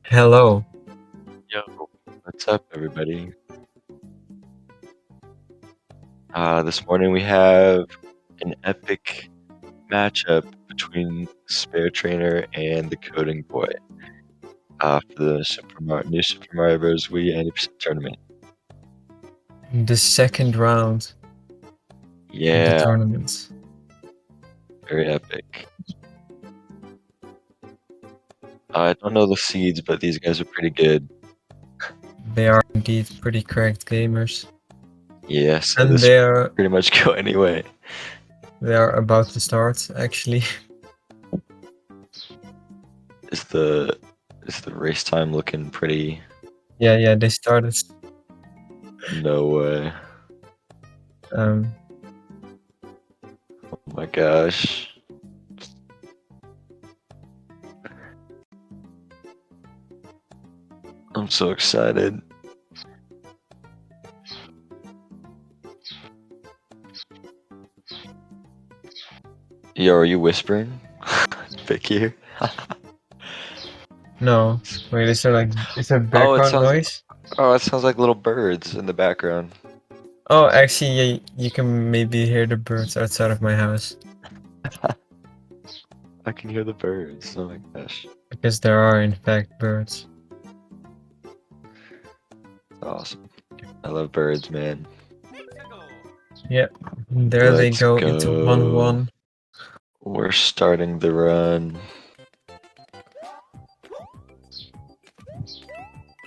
Hello. Yo, what's up, everybody? This morning we have an epic matchup between SpareTrainer and TheCodingBoy for the new Super Mario Bros. Wii 80% tournament. The second round of the Yeah, tournament. very epic. I don't know the seeds, but these guys are pretty good. They are indeed pretty cracked gamers. Yeah, so And this they are pretty much go anyway. about to start, actually. Is the race time looking pretty? Yeah, they started. No way. Um, Oh my gosh. I'm so excited. Yo, are you whispering? Vic here? no. Wait, is there Oh, background noise? it sounds like little birds in the background. Oh, actually, yeah, you can maybe hear the birds outside of my house. I can hear the birds. Oh my gosh. Because there are, in fact, birds. Awesome. I love birds, man. Yep. There they Let's go into go. 1-1. We're starting the run.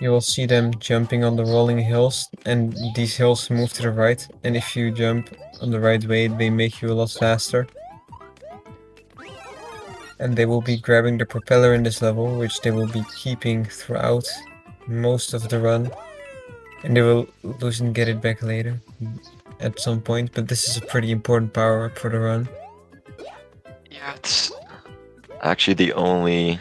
You will see them jumping on the rolling hills, and these hills move to the right, and if you jump on the right way, they make you a lot faster. And they will be grabbing the propeller in this level, which they will be keeping throughout most of the run. And they will lose and get it back later, at some point, but this is a pretty important power-up for the run. Yeah, it's actually the only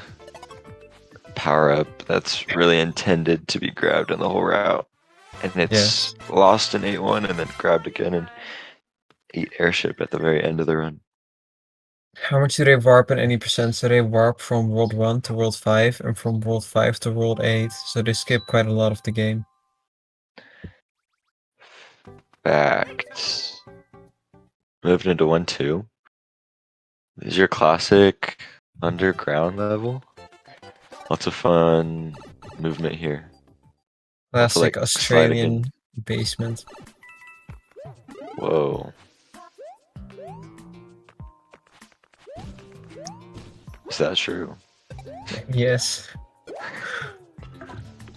power-up that's really intended to be grabbed in the whole route. And it's lost in 8-1 and then grabbed again in 8 airship at the very end of the run. How much do they warp in any percent? So they warp from World 1 to World 5 and from World 5 to World 8, so they skip quite a lot of the game. Facts. Moved into 1-2. This is your classic underground level. Lots of fun movement here. Lots of Classic like sliding in. Australian basement. Whoa. Is that true? Yes.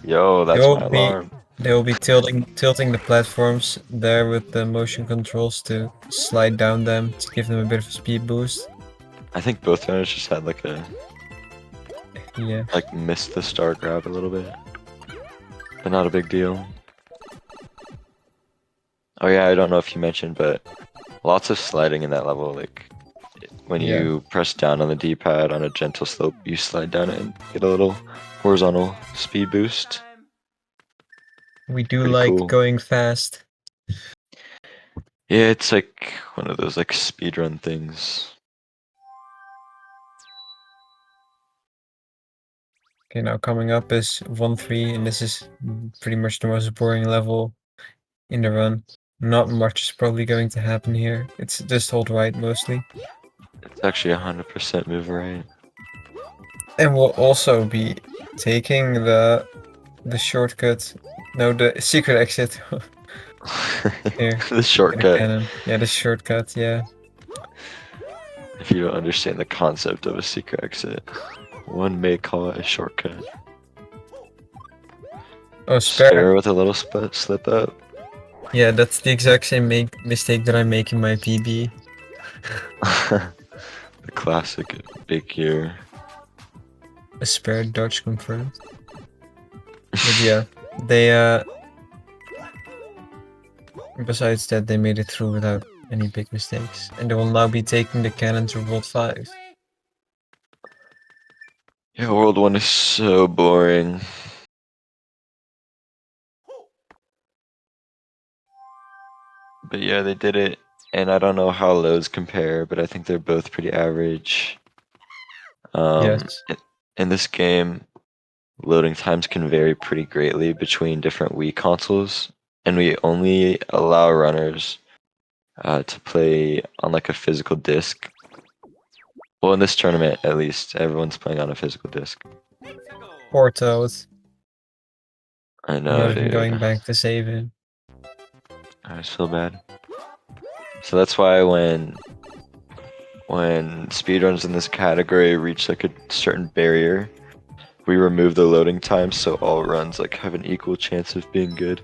Yo, that's my alarm. They will be tilting the platforms there with the motion controls to slide down them to give them a bit of a speed boost. I think both runners just had like Yeah. like missed the star grab a little bit. But not a big deal. Oh yeah, I don't know if you mentioned, but lots of sliding in that level. Like when you press down on the D-pad on a gentle slope, you slide down it and get a little horizontal speed boost. We do Pretty like cool. going fast. Yeah, it's like one of those like speedrun things. Okay, now coming up is 1-3, and this is pretty much the most boring level in the run. Not much is probably going to happen here. It's just hold right mostly. It's actually 100% move right. And we'll also be taking the shortcut. No, the secret exit. Here. The The shortcut. cannon. Yeah, the shortcut, yeah. If you don't understand the concept of a secret exit, one may call it a shortcut. Oh, Spare with a little slip up. Yeah, that's the exact same mistake that I make in my PB. The classic big gear. A spare dodge confirmed. But yeah, they besides that, they made it through without any big mistakes, and they will now be taking the cannon to World 5. Yeah, World 1 is so boring. But yeah, they did it, and I don't know how lows compare, but I think they're both pretty average. Yes. In this game, loading times can vary pretty greatly between different Wii consoles, and we only allow runners to play on like a physical disc. Well, in this tournament, at least, everyone's playing on a physical disc. Poor Toad. I know, Not even dude. going back to save it. I just feel bad. So that's why when speedruns in this category reach like a certain barrier, we remove the loading time so all runs like have an equal chance of being good.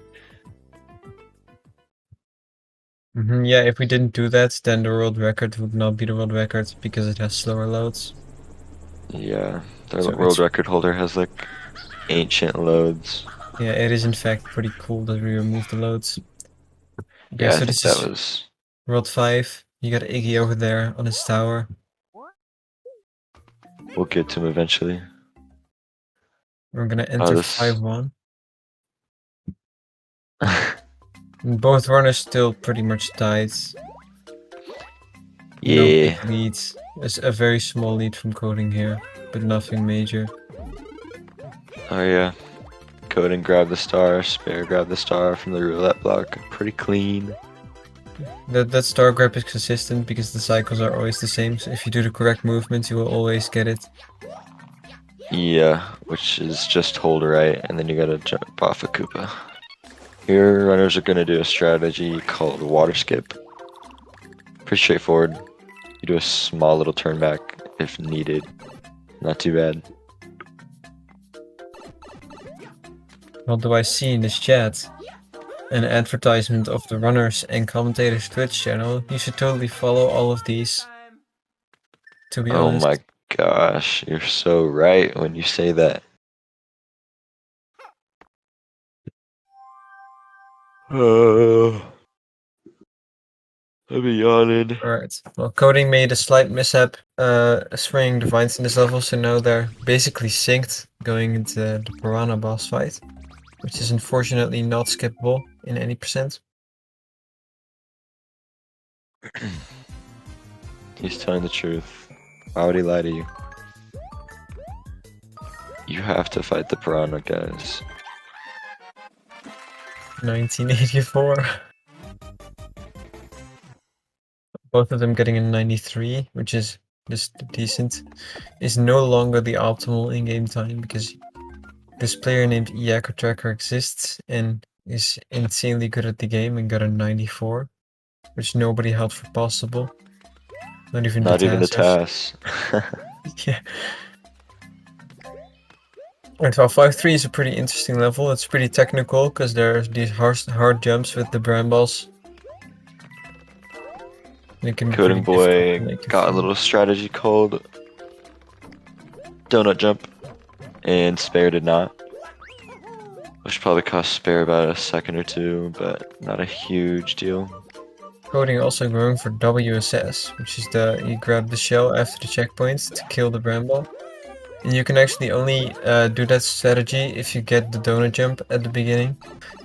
Yeah, if we didn't do that, then the world record would not be the world record because it has slower loads. Yeah, the So world it's, record holder has like ancient loads. yeah, it is in fact pretty cool that we remove the loads. Okay, Yeah, I so think this that is was. World 5. You got Iggy over there on his tower. We'll get to him eventually. We're gonna Oh, enter this. 5-1. And both runners still pretty much tied. No Yeah. big leads. It's a very small lead from coding here, but nothing major. Oh yeah. Coding grab the star, spare grab the star from the roulette block. Pretty clean. That star grab is consistent because the cycles are always the same. So if you do the correct movements, you will always get it. Yeah, which is just hold right, and then you gotta jump off a Koopa. Here, runners are gonna do a strategy called water skip. Pretty straightforward. You do a small little turn back if needed. Not too bad. What do I see in this chat? An advertisement of the runners and commentators Twitch channel. You should totally follow all of these. To be Oh my honest. gosh, you're so right when you say that. Oh, I'll be yawning. Alright. Well, coding made a slight mishap spraying the vines in this level, so now they're basically synced going into the piranha boss fight, which is unfortunately not skippable in any percent. He's telling the truth. Why would he lie to you? You have to fight the piranha, guys. 1984. Both of them getting a 93, which is just decent, is no longer the optimal in-game time because this player named Yakko Tracker exists and is insanely good at the game and got a 94, which nobody held for possible. Not even the Not even the Tassers. TAS. Yeah. Alright, well, 5-3 is a pretty interesting level. It's pretty technical because there's these hard jumps with the brambles. And it can be pretty difficult to TheCodingBoy make a got a few. little strategy called donut jump, and Spare did not. Which probably cost Spare about a second or two, but not a huge deal. Coding also going for WSS, which is you grab the shell after the checkpoints to kill the bramble. And you can actually only do that strategy if you get the donut jump at the beginning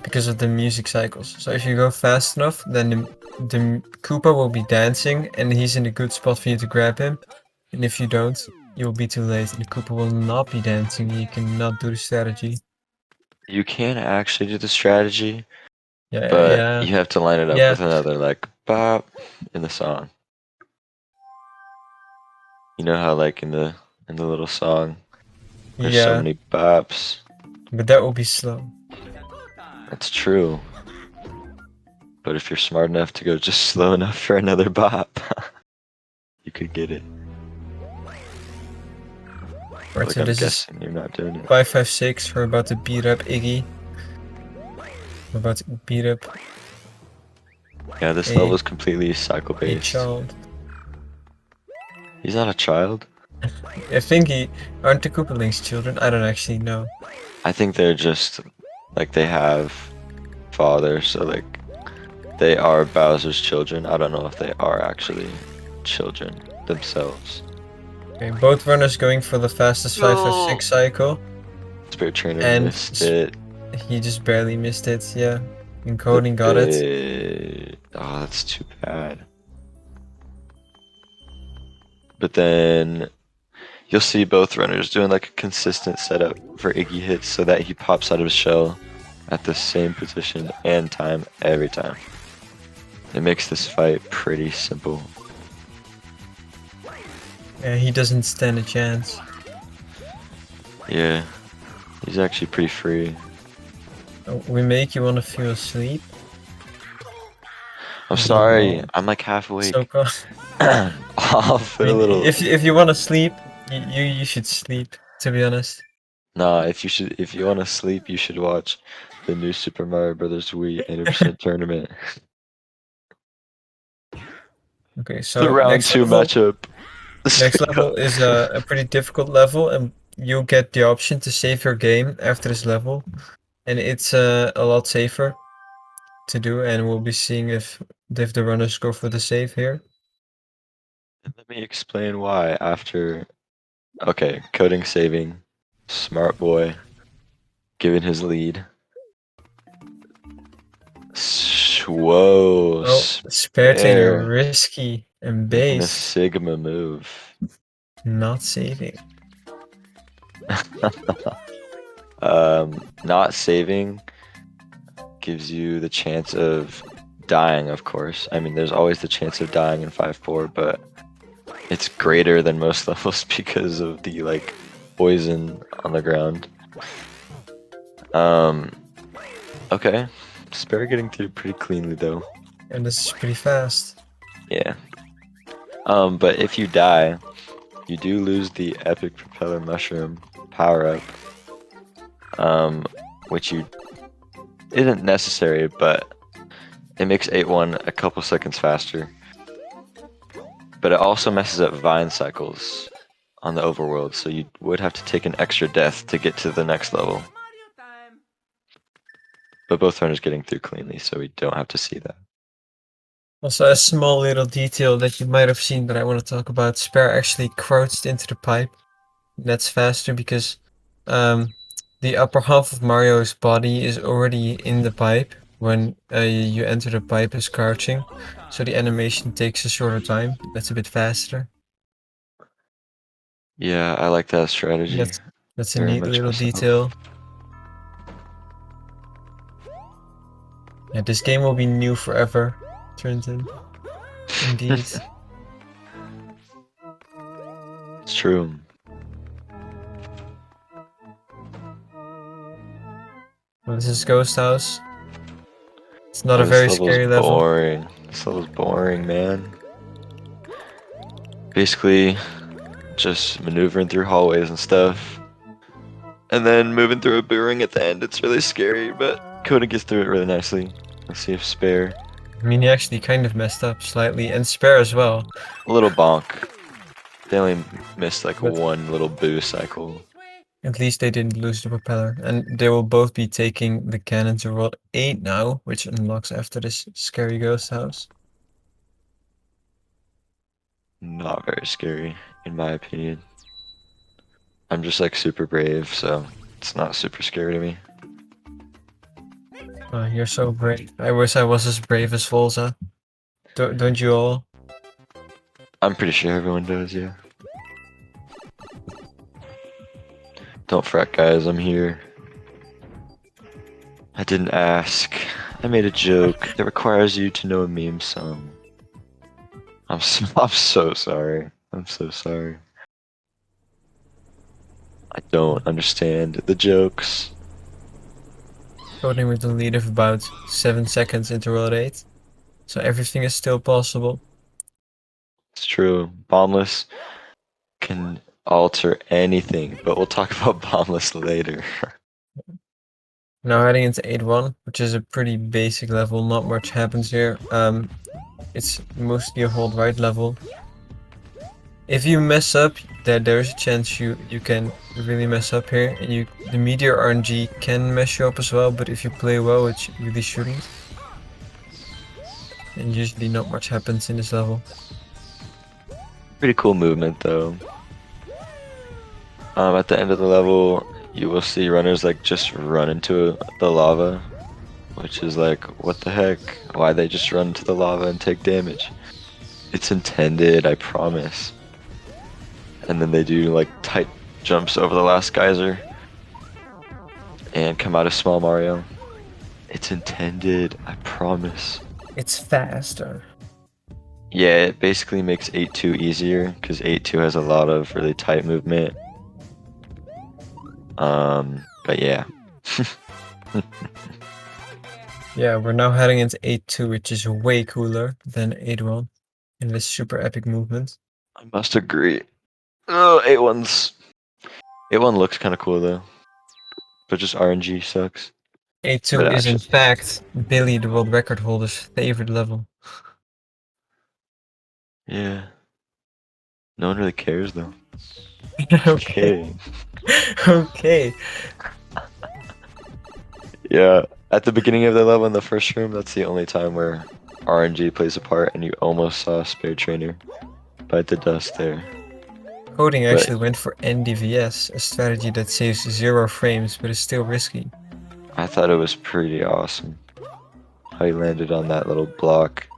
because of the music cycles. So if you go fast enough, then the Koopa will be dancing and he's in a good spot for you to grab him. And if you don't, you'll be too late. The Koopa will not be dancing and you cannot do the strategy. You can actually do the strategy, Yeah, but yeah, you have to line it up yeah, with another like bop in the song. You know how like in the little song there's so yeah, many bops. but that will be slow. That's true. But if you're smart enough to go just slow enough for another bop, you could get it. Right, Like so I'm this is guessing you're not doing it. 556. We're about to beat up Iggy. We're about to beat up Yeah, this a, level is completely cycle a based. child. He's not a child. I think aren't the Koopalings children? I don't actually know. I think they're just like they have fathers, so like they are Bowser's children. I don't know if they are actually children themselves. Okay, both runners going for the fastest No. 556 cycle, Spirit Trainer and missed it. he just barely missed it. Yeah, and The Coding got it. bit. Oh, that's too bad. But then you'll see both runners doing like a consistent setup for Iggy hits so that he pops out of his shell at the same position and time every time. It makes this fight pretty simple. Yeah, he doesn't stand a chance. Yeah, he's actually pretty free. Oh, we make you want to feel asleep. I'm sorry, Lol. I'm like half So awake. cool. I'll I fit a mean, little. if you want to sleep, you should sleep. To be honest. Nah, if you want to sleep, you should watch the new Super Mario Brothers Wii 80% tournament. Okay, The so round two matchup. next level is a pretty difficult level, and you'll get the option to save your game after this level, and it's a lot safer to do. And we'll be seeing if the runners go for the save here. Let me explain why after. Okay, coding saving, smart boy, giving his lead. Whoa, Oh, sparetrainer, spare, risky and making a based, Sigma move. not saving. Not saving gives you the chance of dying, of course. I mean, there's always the chance of dying in 5-4, but it's greater than most levels because of the like poison on the ground. Okay, spare getting through pretty cleanly though. And this is pretty fast. Yeah. But if you die, you do lose the epic propeller mushroom power up. Which isn't necessary, but it makes 8-1 a couple seconds faster. But it also messes up vine cycles on the overworld, so you would have to take an extra death to get to the next level. But both runners getting through cleanly, so we don't have to see that. Also, a small little detail that you might have seen that I want to talk about. Spare actually crouched into the pipe. That's faster because the upper half of Mario's body is already in the pipe when you enter the pipe as crouching. So the animation takes a shorter time. That's a bit faster. Yeah, I like that strategy That's a very neat much little myself. detail. Yeah, this game will be new forever, Trenton. Indeed. It's true. Well, this is Ghost House. It's not Oh, a this very level's scary level. boring. This level's boring, man. Basically, just maneuvering through hallways and stuff. And then moving through a boo ring at the end. It's really scary, but Coda gets through it really nicely. Let's see if spare. I mean, he actually kind of messed up slightly, and Spare as well. A little bonk. They only missed like But one little boo cycle. at least they didn't lose the propeller, and they will both be taking the cannon to World 8 now, which unlocks after this scary ghost house. Not very scary, in my opinion. I'm just like super brave, so it's not super scary to me. You're so brave. I wish I was as brave as Volza. Don't you all? I'm pretty sure everyone does, yeah. Don't fret, guys, I'm here. I didn't ask. I made a joke that requires you to know a meme song. I'm so sorry. I'm so sorry. I don't understand the jokes. Coding with the lead of about 7 seconds into World 8. So everything is still possible. It's true. Bombless can alter anything, but we'll talk about Bombless later. Now heading into 8-1, which is a pretty basic level, not much happens here. It's mostly a hold right level. If you mess up, there's a chance you can really mess up here, and the meteor RNG can mess you up as well, but if you play well, it really shouldn't. And usually not much happens in this level. Pretty cool movement though. At the end of the level, you will see runners like just run into the lava, which is like, what the heck? Why they just run into the lava and take damage? It's intended, I promise. and then they do like tight jumps over the last geyser and come out of small Mario. It's intended, I promise. It's faster. Yeah, it basically makes 8-2 easier because 8-2 has a lot of really tight movement. But yeah. Yeah, we're now heading into 8-2, which is way cooler than 8-1 in this super epic movement. I must agree. Oh, 8-1 looks kind of cool though, but just RNG sucks. 8-2 But is in actually, fact Billy, the world record holder's favorite level. yeah, no one really cares though. Okay. Okay. Okay. Yeah, at the beginning of the level in the first room, that's the only time where RNG plays a part, and you almost saw sparetrainer bite the dust there. Coding But actually went for NDVS, a strategy that saves 0 frames but is still risky. I thought it was pretty awesome how he landed on that little block.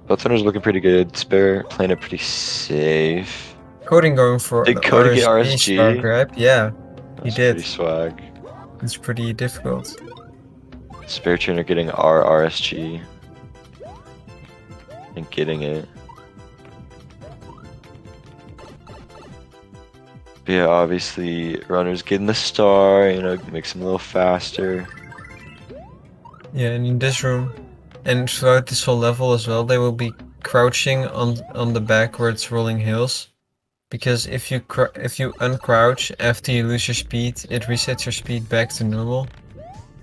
Both runners looking pretty good. Spare playing it pretty safe. Coding going for Did the Cody get RSG star RSG? grab? Yeah, he That's did. pretty swag. It's pretty difficult. Spare trainer getting RSG and getting it. But yeah, obviously runners getting the star, makes him a little faster. Yeah, and in this room, and throughout this whole level as well, they will be crouching on the back where it's rolling hills. Because if you uncrouch after you lose your speed, it resets your speed back to normal,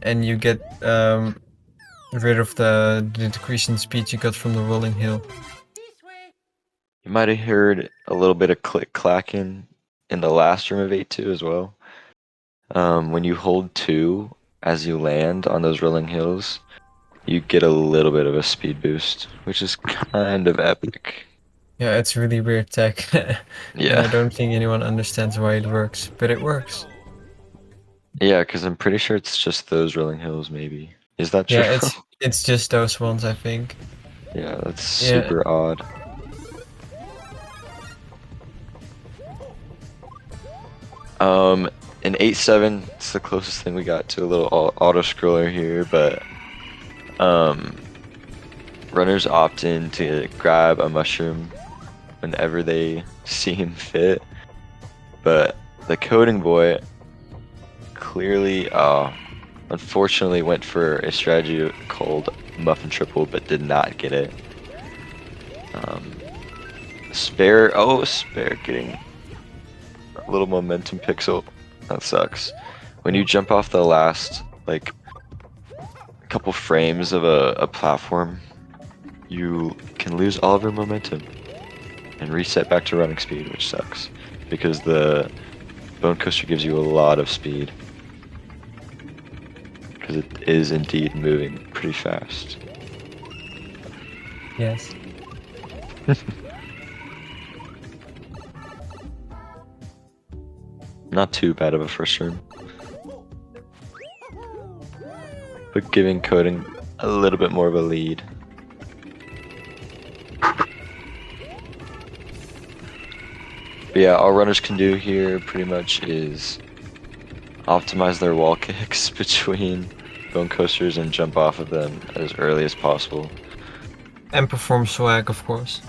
and you get rid of the decrease in speed you got from the rolling hill. You might have heard a little bit of click clacking in the last room of 8-2 as well. When you hold 2 as you land on those rolling hills, you get a little bit of a speed boost, which is kind of epic. Yeah, it's really weird tech, and I Yeah. don't think anyone understands why it works, but it works. Yeah, because I'm pretty sure it's just those rolling hills, maybe. Is that Yeah, true? it's just those ones, I think. Yeah, that's Yeah, super odd. In 8-7, it's the closest thing we got to a little auto scroller here, but runners opt in to grab a mushroom whenever they seem fit. But the coding boy clearly, unfortunately, went for a strategy called muffin triple, but did not get it. Spare getting a little momentum pixel. That sucks. When you jump off the last, like, couple frames of a platform, you can lose all of your momentum and reset back to running speed, which sucks. Because the bone coaster gives you a lot of speed. Because it is indeed moving pretty fast. yes. Not too bad of a first room. But giving coding a little bit more of a lead. But yeah, all runners can do here pretty much is optimize their wall kicks between bone coasters and jump off of them as early as possible. And perform swag, of course.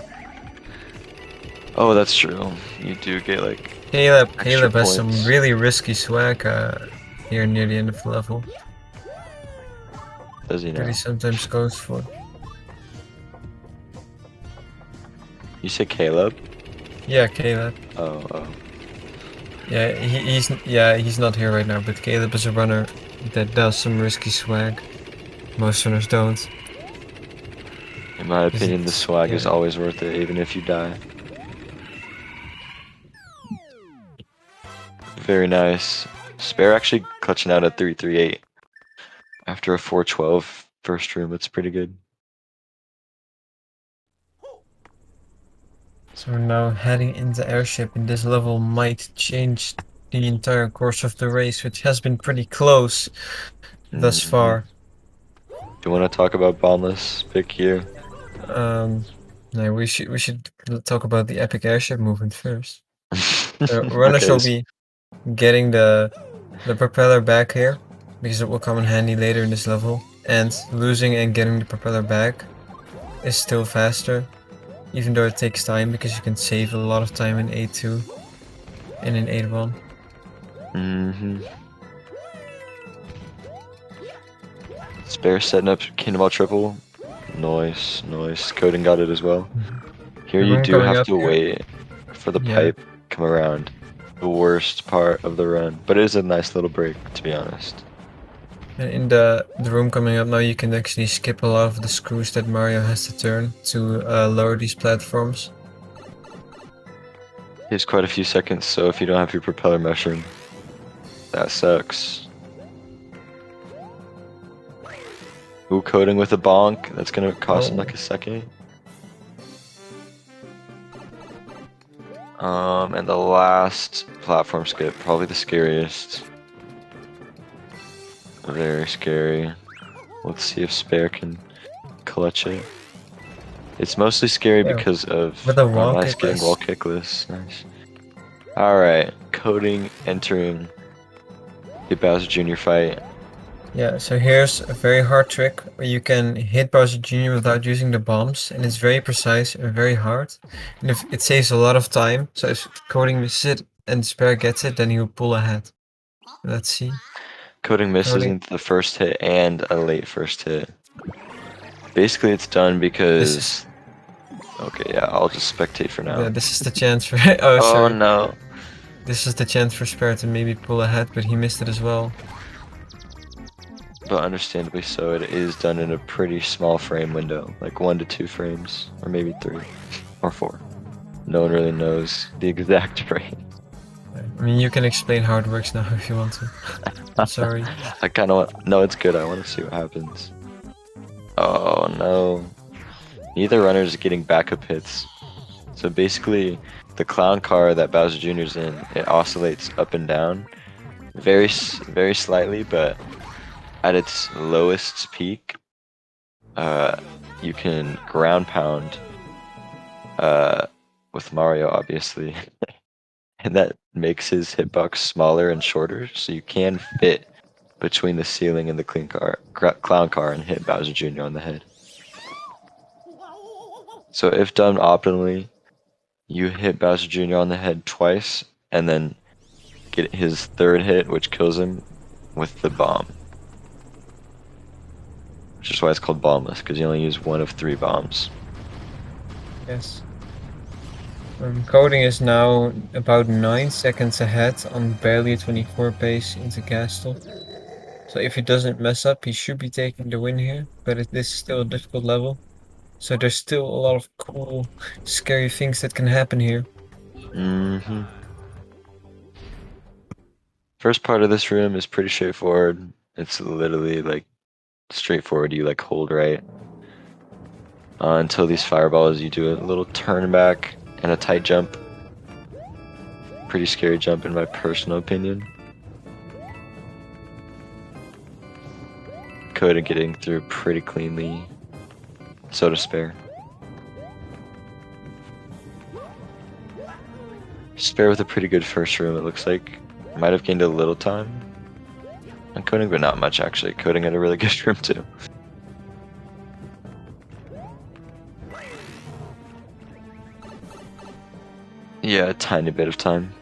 Oh, that's true. You do get like Caleb extra has some points. really risky swag here near the end of the level. Does he That he now? sometimes goes for. You say Caleb? Yeah, Caleb. Oh. Yeah, he's not here right now, but Caleb is a runner that does some risky swag. Most runners don't. In my 'Cause opinion, the swag is yeah. always worth it, even if you die. Very nice. Spare actually clutching out at 338 after a 412 first room. It's pretty good. So we're now heading into airship, and this level might change the entire course of the race, which has been pretty close thus Mhm. far. Do you want to talk about boundless pick here? Um, No, we should talk about the epic airship movement first. Runners Okay, will be getting the propeller back here because it will come in handy later in this level, and losing and getting the propeller back is still faster, even though it takes time because you can save a lot of time in 8.2 and in 8.1. Spare setting up Cannonball triple. Nice, nice. Coding got it as well. Here The you room do coming have up to here, wait for the yeah. pipe come around. The worst part of the run, but it is a nice little break, to be honest. And in the room coming up now, you can actually skip a lot of the screws that Mario has to turn to lower these platforms. Here's quite a few seconds, so if you don't have your propeller mushroom, that sucks. Ooh, coding with a bonk. That's gonna cost him like a second. And the last platform skip, probably the scariest. Very scary. Let's see if Spare can clutch it. It's mostly scary Yeah, because of with a wall nice getting wall kickless. kickless. Nice. Alright, coding entering the Bowser Jr. fight. Yeah, so here's a very hard trick where you can hit Bowser Jr. without using the bombs, and it's very precise and very hard. And if it saves a lot of time, so if Coding misses it and Spare gets it, then he'll pull ahead. Let's see. Coding misses Coding. into the first hit and a late first hit. Basically, it's done This is because. Okay, yeah, I'll just spectate for now. this is the chance for oh Oh sorry. no. This is the chance for Spare to maybe pull ahead, but he missed it as well. But understandably so, it is done in a pretty small frame window, like 1 to 2 frames, or maybe 3 or 4. No one really knows the exact frame. I mean, you can explain how it works now if you want to. I'm sorry. I kind of want. No, it's good. I want to see what happens. Oh no. Neither runner is getting backup hits. So basically, the clown car that Bowser Jr.'s in, it oscillates up and down, very slightly, but at its lowest peak, you can ground pound with Mario, obviously, and that makes his hitbox smaller and shorter, so you can fit between the ceiling and the clown car and hit Bowser Jr. on the head. So if done optimally, you hit Bowser Jr. on the head twice, and then get his third hit, which kills him with the bomb. Which is why it's called bombless, because you only use 1 of 3 bombs. Yes. Coding is now about 9 seconds ahead on barely a 24 pace into Castle. So if he doesn't mess up, he should be taking the win here, but this is still a difficult level. So there's still a lot of cool, scary things that can happen here. First part of this room is pretty straightforward. It's literally like straightforward. You like hold right until these fireballs. You do a little turn back and a tight jump. Pretty scary jump in my personal opinion. Coda getting through pretty cleanly. So to Spare. Spare with a pretty good first room, it looks like. Might have gained a little time on coding, but not much actually. Coding had a really good room too. Yeah, a tiny bit of time.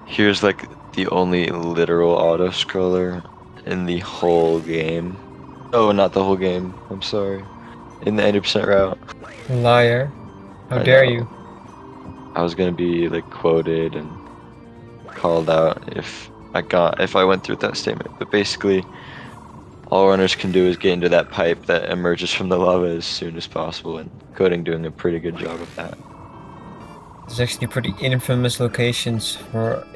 Here's like the only literal auto scroller in the whole game. Oh, not the whole game. I'm sorry. In the 80% route. Liar. How I dare know. you? I was gonna be like quoted and called out if I went through that statement. But basically, all runners can do is get into that pipe that emerges from the lava as soon as possible, and Coding doing a pretty good job of that. There's actually pretty infamous location for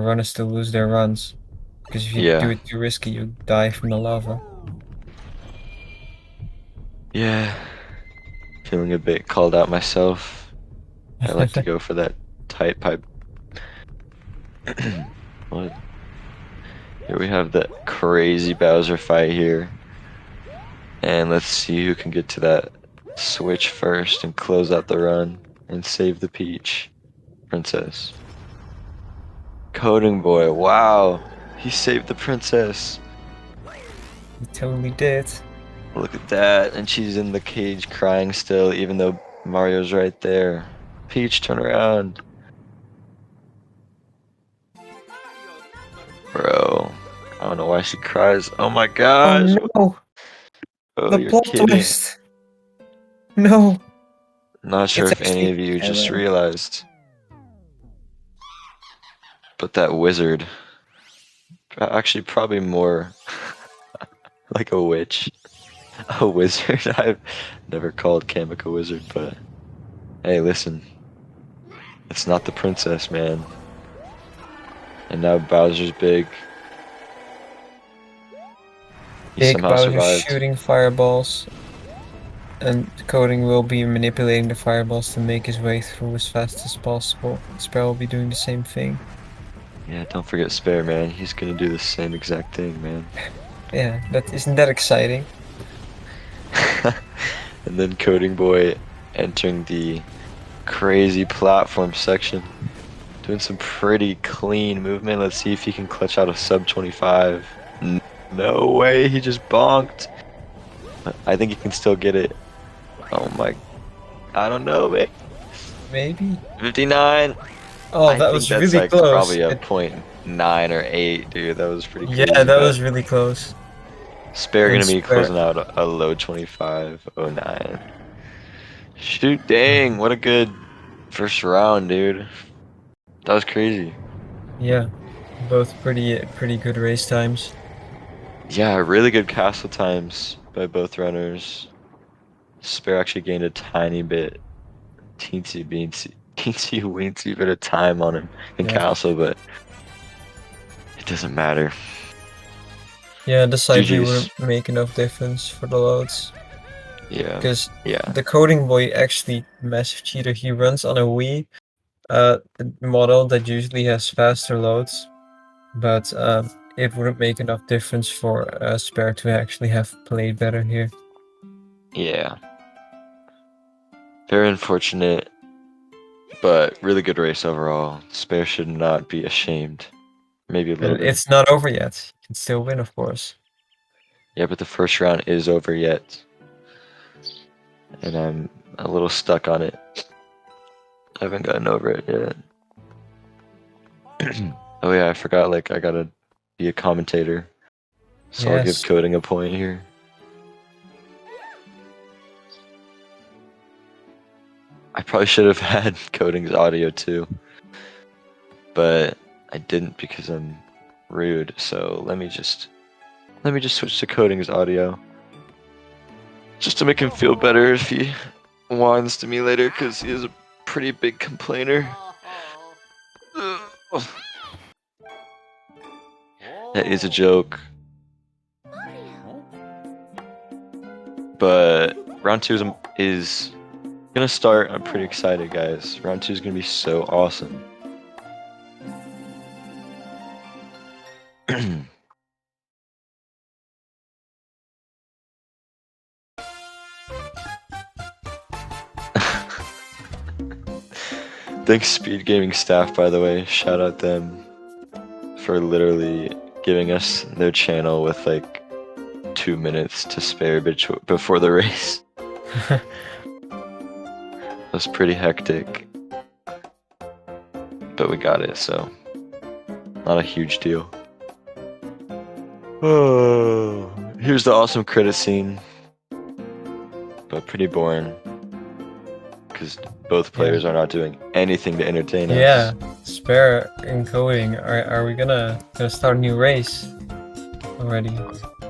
runners to lose their runs. Because if you do Yeah, it too risky, you die from the lava. yeah. Feeling a bit called out myself. I like to go for that tight pipe. What? Here we have the crazy Bowser fight here. And let's see who can get to that switch first and close out the run and save the Peach Princess. Coding Boy, wow. He saved the princess. He totally did. Look at that. And she's in the cage crying still, even though Mario's right there. Peach, turn around. Bro, I don't know why she cries. Oh my Oh gosh. no! Oh, The you're plot kidding. twist! No! Not sure It's if any actually of you just Emma. realized. But that wizard, actually probably more like a witch. A wizard. I've never called Kamek a wizard, but hey, listen. It's not the princess, man. And now Bowser's big. He Big somehow Bowser survived. shooting fireballs, and Coding will be manipulating the fireballs to make his way through as fast as possible. Spare will be doing the same thing. Yeah, don't forget Spare, man. He's gonna do the same exact thing, man. Yeah, that isn't that exciting? And then Coding Boy entering the crazy platform section. Doing some pretty clean movement. Let's see if he can clutch out a sub 25. No way, he just bonked. I think he can still get it. Oh my, I don't know, man. Maybe? 59. Oh, I that think was that's really like close. probably a .9 or 8, dude. That was pretty Yeah, crazy, that but was really close. Spare And gonna be Spare. closing out a low 25.09. Shoot, dang, what a good first round, dude. That was crazy. Yeah, both pretty good race times. Yeah, really good castle times by both runners. Spare actually gained a tiny bit, teensy beensy, teensy weensy bit of time on him in Yeah. castle, but it doesn't matter. Yeah, the side view GG's. wouldn't make enough difference for the loads. Yeah, Because yeah, the Coding Boy actually massive cheater. He runs on a Wii model that usually has faster loads, but it wouldn't make enough difference for Spare to actually have played better here. yeah. Very unfortunate, but really good race overall. Spare should not be ashamed. Maybe a little But bit. it's not over yet. You can still win, of course. Yeah, but the first round is over yet. And I'm a little stuck on it. I haven't gotten over it yet. Oh yeah, I forgot, like, I gotta be a commentator. So I'll give Yes. Coding a point here. I probably should have had Coding's audio too. But I didn't because I'm rude, so let me just switch to Coding's audio. Just to make him feel better if he whines to me later, because he is a pretty big complainer. That is a joke. But round two is gonna start. I'm pretty excited, guys. Round two is gonna be so awesome. Thanks SpeedGaming staff, by the way. Shout out them for literally giving us their channel with like 2 minutes to spare before the race. It was pretty hectic, but we got it, so not a huge deal. Oh, here's the awesome credit scene, but pretty boring because both players are not doing anything to entertain Yeah, us. Spare and Coding. Are we gonna start a new race already?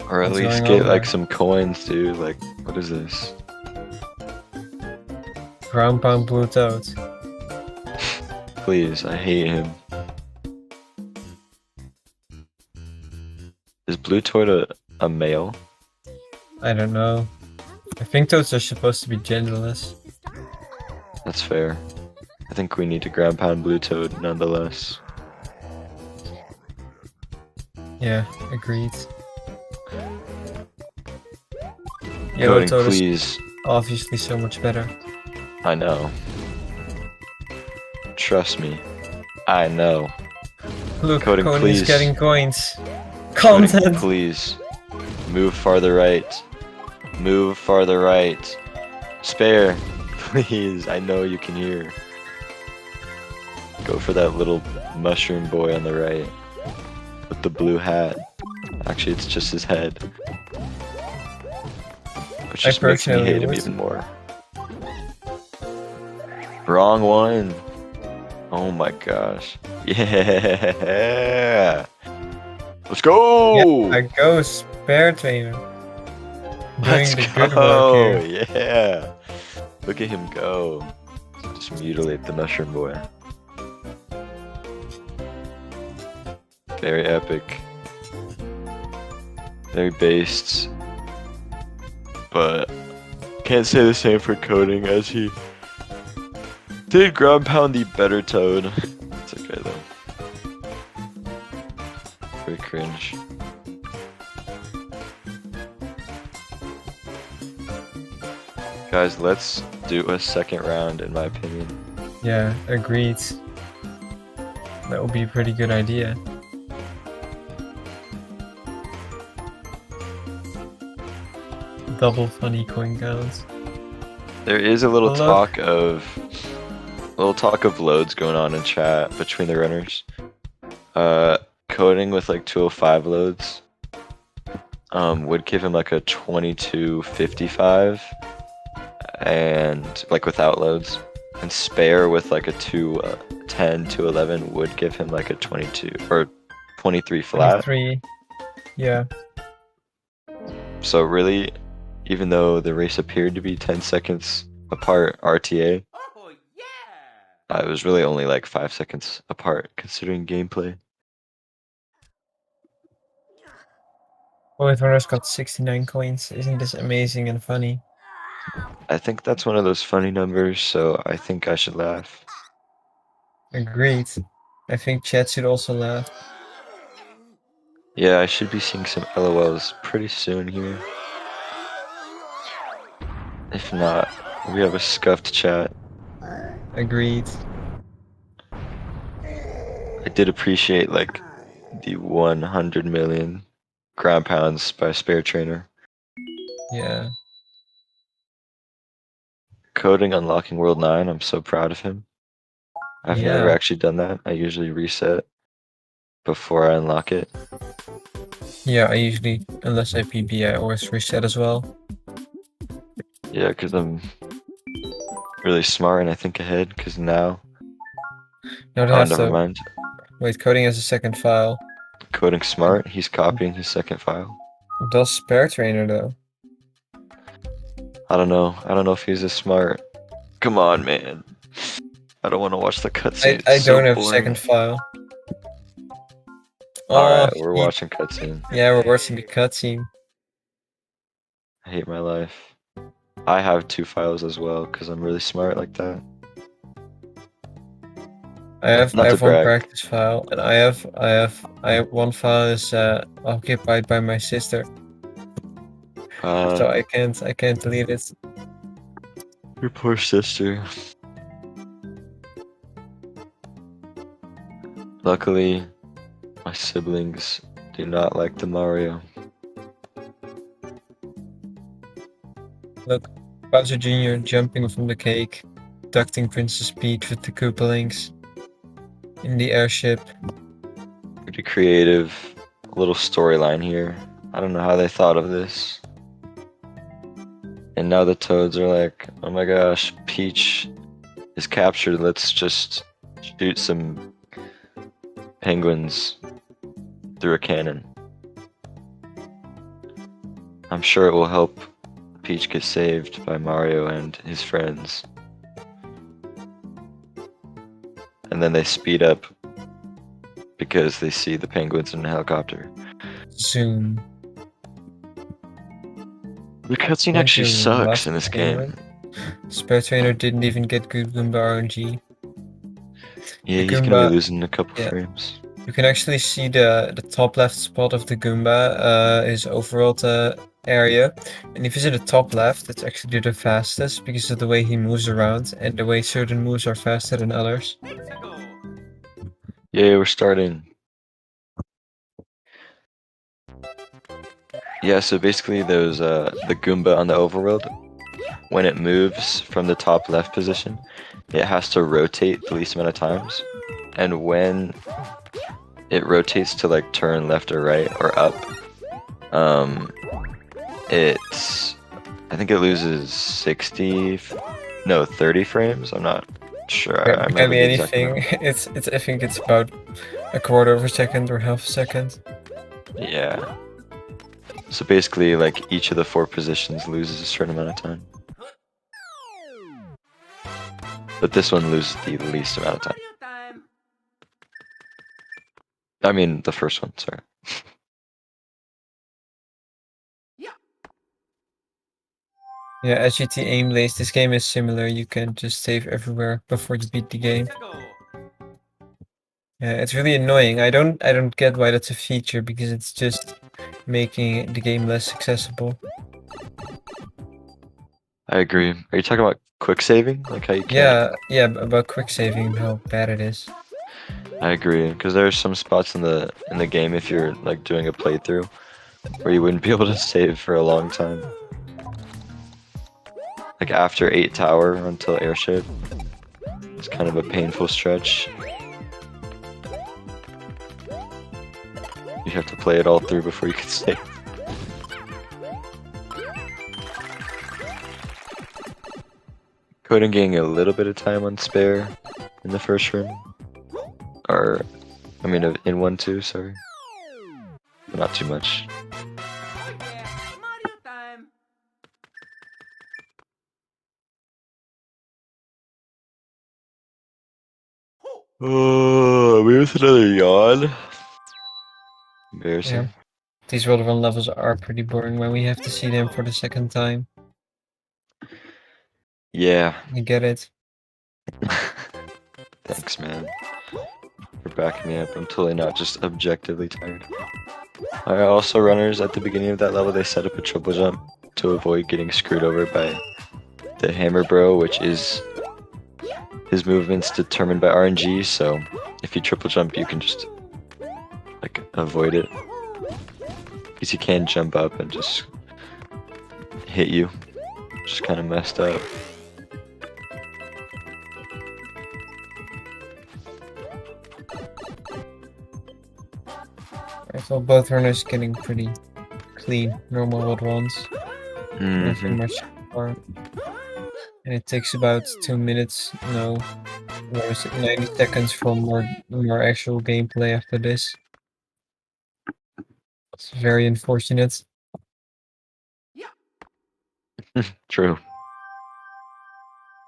Or at What's least going get on like there? some coins, dude. Like, what is this? Ground Pound Blue Toad. Please, I hate him. Is Blue Toad a male? I don't know. I think toads are supposed to be genderless. That's fair. I think we need to ground pound Blue Toad nonetheless. Yeah, agreed. Yellow Coding, Toad is please. obviously so much better. I know. Trust me. I know. Look, Coding, Conan is please. getting coins. Coding, Content! please. Move farther right. Move farther right. Spare, please. I know you can hear. Go for that little mushroom boy on the right with the blue hat. Actually, it's just his head, which I just makes me personally hate him would. even more. Wrong one. Oh my gosh. Yeah. Let's Yeah, go. I go spare trainer. Let's Doing the good work go. here. Yeah. Look at him go. Just mutilate the mushroom boy. Very epic. Very based. But can't say the same for coding as he did ground pound the better toad. It's okay though. Very cringe. Guys, let's do a second round in my opinion. Yeah, agreed. That would be a pretty good idea. Double funny coin counts. There is a Oh, look. little talk of loads going on in chat between the runners. Coding with like 205 loads would give him like a 2255 and like without loads, and spare with like a 210 211 would give him like a 22 or 23 flat. 23. Yeah. So really, even though the race appeared to be 10 seconds apart RTA, it was really only like 5 seconds apart considering gameplay. Both runners got 69 coins. Isn't this amazing and funny? I think that's one of those funny numbers, so I think I should laugh. Agreed. I think chat should also laugh. Yeah, I should be seeing some LOLs pretty soon here. If not, we have a scuffed chat. Agreed. I did appreciate like the 100 million ground pounds by SpareTrainer. Yeah. Coding unlocking World 9, I'm so proud of him. I've never Yeah. actually done that. I usually reset before I unlock it. Yeah, I usually, unless I PB, I always reset as well. Yeah, because I'm really smart and I think ahead, because now... Now they Oh, have never to... mind. Wait, coding has a second file. Coding smart, he's copying his second file. Does spare trainer though? I don't know. I don't know if he's as smart. Come on, man. I don't want to watch the cutscene. It's I so don't have a boring. second file. Oh, Alright, we're he... watching cutscene. Yeah, we're watching the cutscene. I hate my life. I have 2 files as well, because I'm really smart like that. I have Not to one brag. practice file, and I have one file is occupied by my sister, so I can't delete it. Your poor sister. Luckily, my siblings do not like the Mario. Look, Bowser Jr. jumping from the cake, abducting Princess Peach with the Koopalings in the airship. Pretty creative. A little storyline here. I don't know how they thought of this. And now the Toads are like, oh my gosh, Peach is captured. Let's just shoot some penguins through a cannon. I'm sure it will help Peach get saved by Mario and his friends. And then they speed up because they see the penguins in a helicopter. Zoom. The cutscene Want actually to sucks laugh in this penguin? game. Spare Trainer didn't even get good Goomba RNG. Yeah, The he's gonna be Goomba, losing a couple yeah, frames. You can actually see the top left spot of the Goomba, his overall area. And if you see the top left, it's actually the fastest because of the way he moves around and the way certain moves are faster than others. Yeah, we're starting. Yeah, so basically those the Goomba on the overworld, when it moves from the top left position, it has to rotate the least amount of times. And when it rotates to like turn left or right or up, it's I think it loses 30 frames. I'm not sure. I It can remember be the exact anything. number. It's I think it's about a quarter of a second or half a second. Yeah. So basically, like each of the 4 positions loses a certain amount of time. But this one loses the least amount of time. I mean, the first one, sorry. Yeah, as GT aim lays, this game is similar. You can just save everywhere before you beat the game. Yeah, it's really annoying. I don't get why that's a feature because it's just making the game less accessible. I agree. Are you talking about quick saving? Like how you can't? Yeah, about quick saving, how bad it is. I agree, because there are some spots in the game if you're like doing a playthrough where you wouldn't be able to save for a long time. Like after 8 tower until airship, it's kind of a painful stretch. You have to play it all through before you can save. Coding getting a little bit of time on spare in the first room. Or, I mean, in 1-2, sorry. But not too much. Oh, maybe with another yawn. Embarrassing. Yeah. These World 1 levels are pretty boring when we have to see them for the second time. Yeah. I get it. Thanks, man. For backing me up. I'm totally not just objectively tired. Also, runners at the beginning of that level, they set up a triple jump to avoid getting screwed over by the hammer bro, which is his movements determined by RNG. So if you triple jump, you can just like avoid it, because he can jump up and just hit you. Just kind of messed up. I saw both runners getting pretty clean, normal World 1s. Nothing much more. And it takes about 2 minutes, no, or 90 seconds for more actual gameplay after this. It's very unfortunate. True.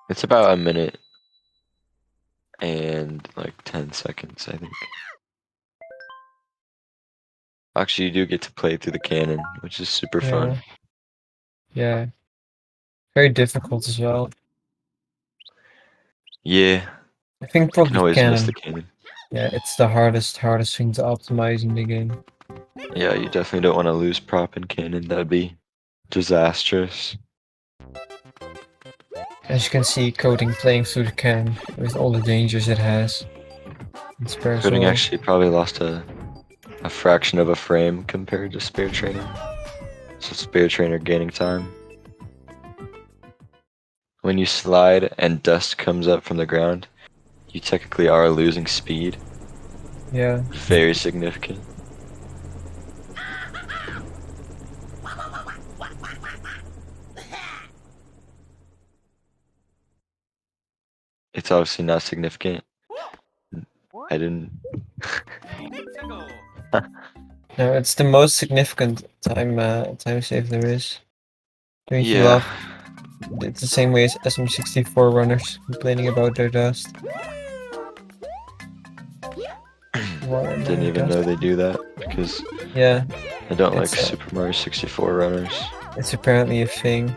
It's about a minute and like 10 seconds, I think. Actually, you do get to play through the cannon, which is super fun. Yeah. Very difficult as well. Yeah, I think you can probably always miss cannon. the cannon. Yeah, it's the hardest thing to optimize in the game. Yeah, you definitely don't want to lose prop in cannon. That'd be disastrous. As you can see, coding playing through the cannon with all the dangers it has. It's as Coding well. actually probably lost a fraction of a frame compared to sparetrainer. So sparetrainer gaining time. When you slide and dust comes up from the ground, you technically are losing speed. Yeah. Very significant. It's obviously not significant. I didn't. No, it's the most significant time save there is. Don't you Yeah. love? It's the same way as SM64 runners complaining about their dust. Didn't even know they do that, because Yeah, I don't like it's Super Mario 64 runners. it's apparently a thing.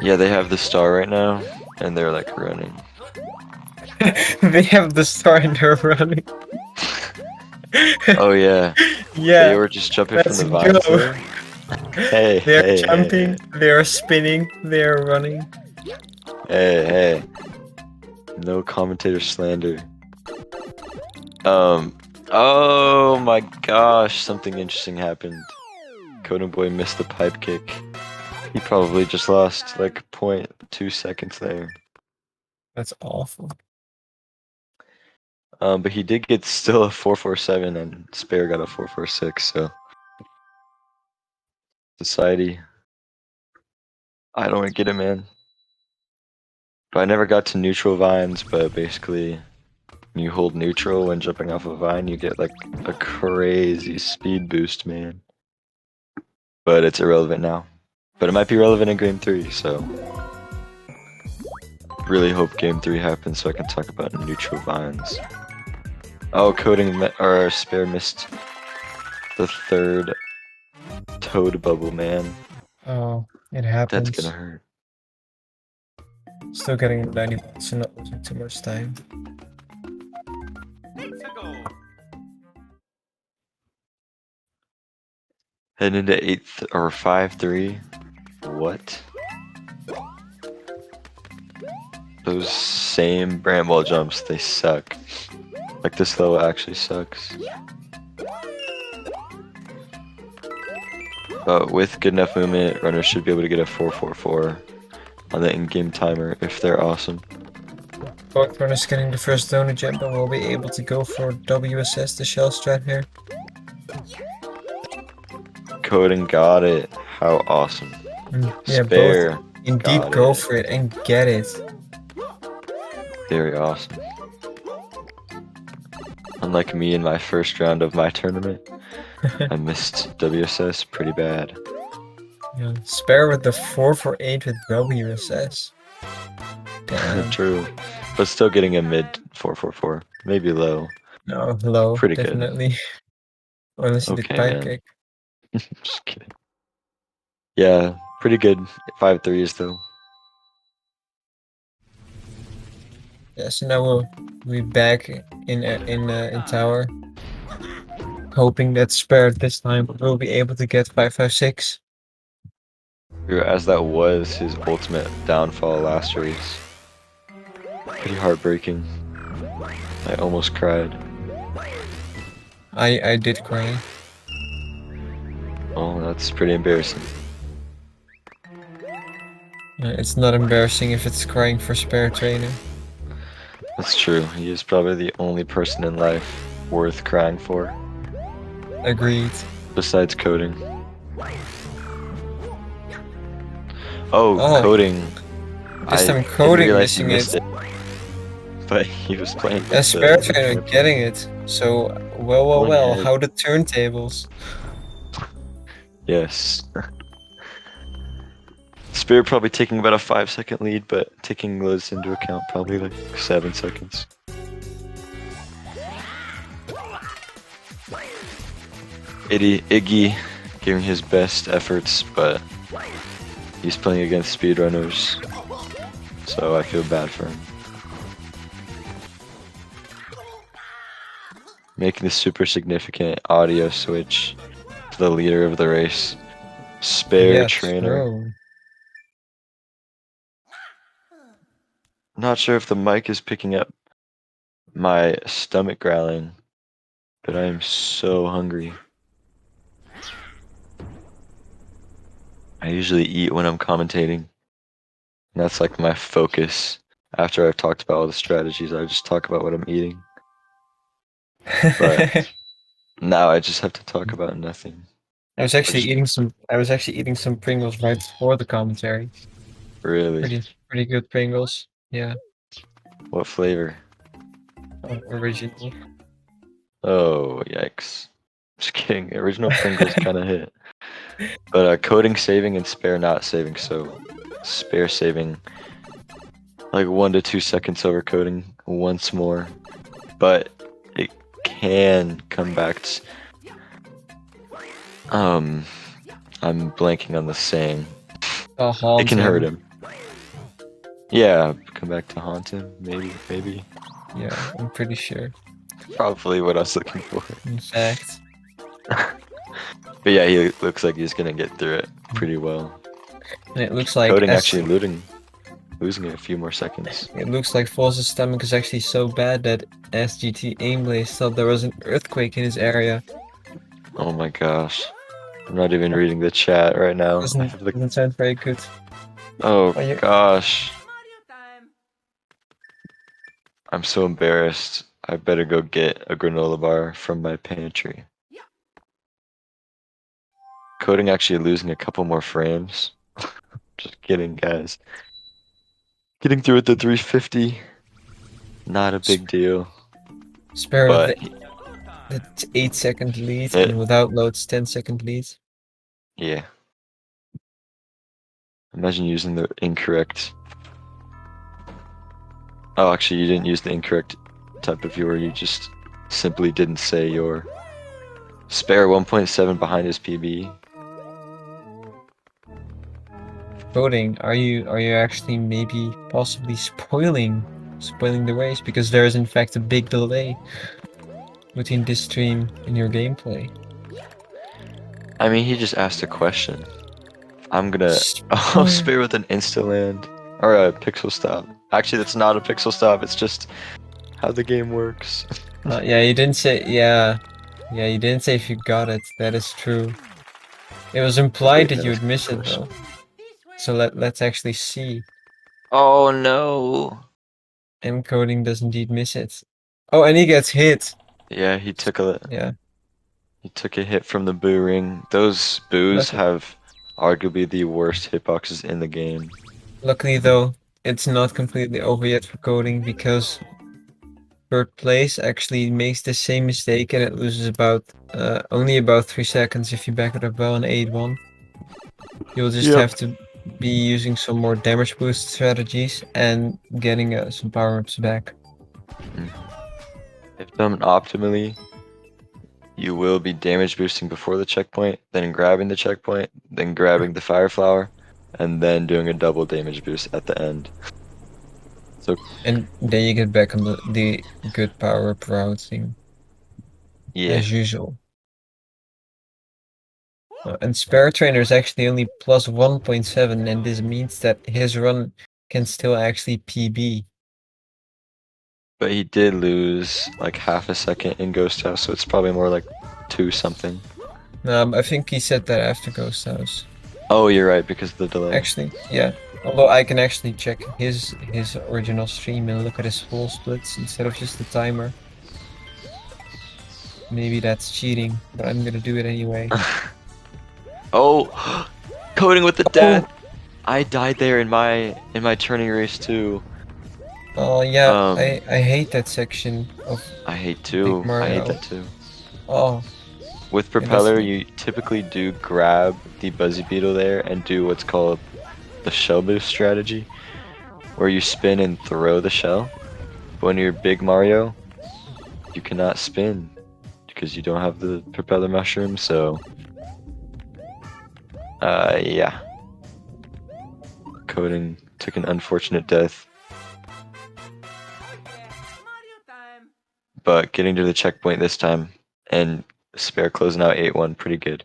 Yeah, they have the star right now, and they're like running. They have the star and they're running. Oh yeah, they Yeah, were just jumping from let's the vines go. there. Hey, They're hey, jumping, hey, they're spinning, they're running. hey, hey. No commentator slander. Um. Oh my gosh, something interesting happened. CodingBoy missed the pipe kick. He probably just lost like 0.2 seconds there. That's awful. But he did get still a 447 and Spare got a 446, so society. I don't get it, man. But I never got to neutral vines, but basically when you hold neutral when jumping off a vine, you get like a crazy speed boost, man. But it's irrelevant now. But it might be relevant in game 3, so really hope game 3 happens so I can talk about neutral vines. Oh, or Spare missed the third toad bubble, man. Oh, it That's gonna happens. hurt. Still getting 90 points and not losing too much time. Heading into 8th or 5-3. What? Those same bramble jumps, they suck. Like this level actually sucks. But with good enough movement, runners should be able to get a 444 on the in-game timer if they're awesome. Both runners getting the first donut jump and will be able to go for WSS, the shell strat here. Coding got it. How awesome. Yeah, both Spare indeed got go it. for it and get it. Very awesome. Unlike me in my first round of my tournament, I missed WSS pretty bad. Yeah. Spare with the 448 with WSS. Damn. True. But still getting a mid 444. Maybe low. No, low, Pretty good. definitely. Unless you did Okay, pipe man. kick. Just kidding. Yeah, pretty good 5-3s though. Yeah, so now we'll be back in tower. Hoping that Spare this time will be able to get 556. As that was his ultimate downfall last race. Pretty heartbreaking. I almost cried. I did cry. Oh, that's pretty embarrassing. It's not embarrassing if it's crying for Spare Trainer. That's true. He is probably the only person in life worth crying for. Agreed. Besides coding. Oh, Oh, coding. this I time didn't Coding realize he missing missed it. it. But he was playing And with Spare the Trainer getting it. So, going well, ahead. how the turntables. Yes. Spear probably taking about a 5-second lead, but taking those into account, probably like 7 seconds. Iggy giving his best efforts, but he's playing against speedrunners, so I feel bad for him. Making the super significant audio switch to the leader of the race, Spare Yeah, Trainer. true. Not sure if the mic is picking up my stomach growling, but I am so hungry. I usually eat when I'm commentating. And that's like my focus. After I've talked about all the strategies, I just talk about what I'm eating. But now I just have to talk about nothing. I was actually eating some Pringles right before the commentary. Really? Pretty good Pringles. Yeah. What flavor? Original. Oh, yikes. Just kidding. Original Pringles kind of hit. But coding saving and spare not saving, so spare saving like 1 to 2 seconds over coding once more. But it can come back to, I'm blanking on the saying. It can hurt him. Yeah, come back to haunt him, maybe. Yeah, I'm pretty sure. Probably what I was looking for. In fact. But yeah, he looks like he's gonna get through it pretty well. And it looks like Coding actually losing it a few more seconds. Fozz's stomach is actually so bad that SGT Aimblaze thought there was an earthquake in his area. Oh my gosh. I'm not even reading the chat right now. I have the... Doesn't sound very good. Oh Oh, you gosh. I'm so embarrassed. I better go get a granola bar from my pantry. Coding actually losing a couple more frames. Just kidding, guys. Getting through at the 350. Not a big deal. Spare with But the 8-second lead it, and without loads 10-second lead. yeah. Imagine using the incorrect. Oh, actually, you didn't use the incorrect type of viewer. You just simply didn't say your spare 1.7 behind his PB. Coding, are you actually maybe possibly spoiling the race because there is in fact a big delay between this stream and your gameplay? I mean, he just asked a question. I'm gonna spare with an insta land or a pixel stop. Actually, that's not a pixel stop. It's just how the game works. Yeah, you didn't say. Yeah, you didn't say if you got it. That is true. It was implied Wait, that you that's would miss a it question. though. So let's actually see. Oh no. Encoding does indeed miss it. Oh, and he gets hit. Yeah, Yeah. he took a hit from the boo ring. Those boos Luckily, have arguably the worst hitboxes in the game. luckily though, it's not completely over yet for coding because third place actually makes the same mistake and it loses about only about 3 seconds if you back it up well in 8-1. You'll just Yep. have to be using some more damage boost strategies and getting some power-ups back. If done optimally, you will be damage boosting before the checkpoint, then grabbing the checkpoint, then grabbing the fire flower, and then doing a double damage boost at the end. So And then you get back on the good power-up routing yeah, as usual. And sparetrainer is actually only plus 1.7 and this means that his run can still actually PB. but he did lose like half a second in Ghost House, so it's probably more like 2 something. I think he said that after Ghost House. Oh, you're right, because of the delay. Actually, yeah. Although I can actually check his original stream and look at his full splits instead of just the timer. Maybe that's cheating, but I'm gonna do it anyway. Oh, coding with the Oh, death. I died there in my turning race too. oh yeah, Um, I hate that section of I hate Big too. I hate Mario. that too. Oh, With it does. propeller, you typically do grab the Buzzy Beetle there and do what's called the shell boost strategy, where you spin and throw the shell. But when you're Big Mario, you cannot spin because you don't have the propeller mushroom. So, yeah, coding took an unfortunate death. But getting to the checkpoint this time and spare closing out 8-1 pretty good.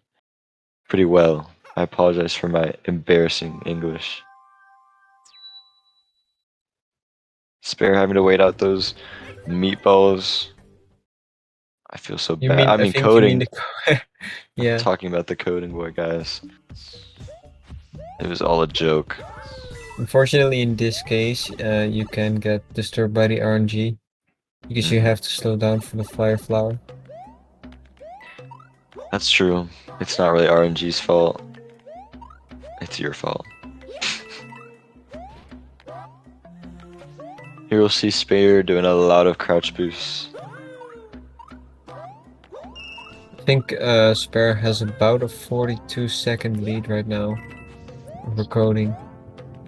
Pretty well. I apologize for my embarrassing English. Spare having to wait out those meatballs. I feel so You bad. mean, I I mean think you mean coding. the I'm yeah. talking about the coding boy, guys. It was all a joke. Unfortunately, in this case, you can get disturbed by the RNG because you have to slow down for the fire flower. That's true. It's not really RNG's fault. It's your fault. Here we'll see Spare doing a lot of crouch boosts. I think Spare has about a 42-second lead right now over coding,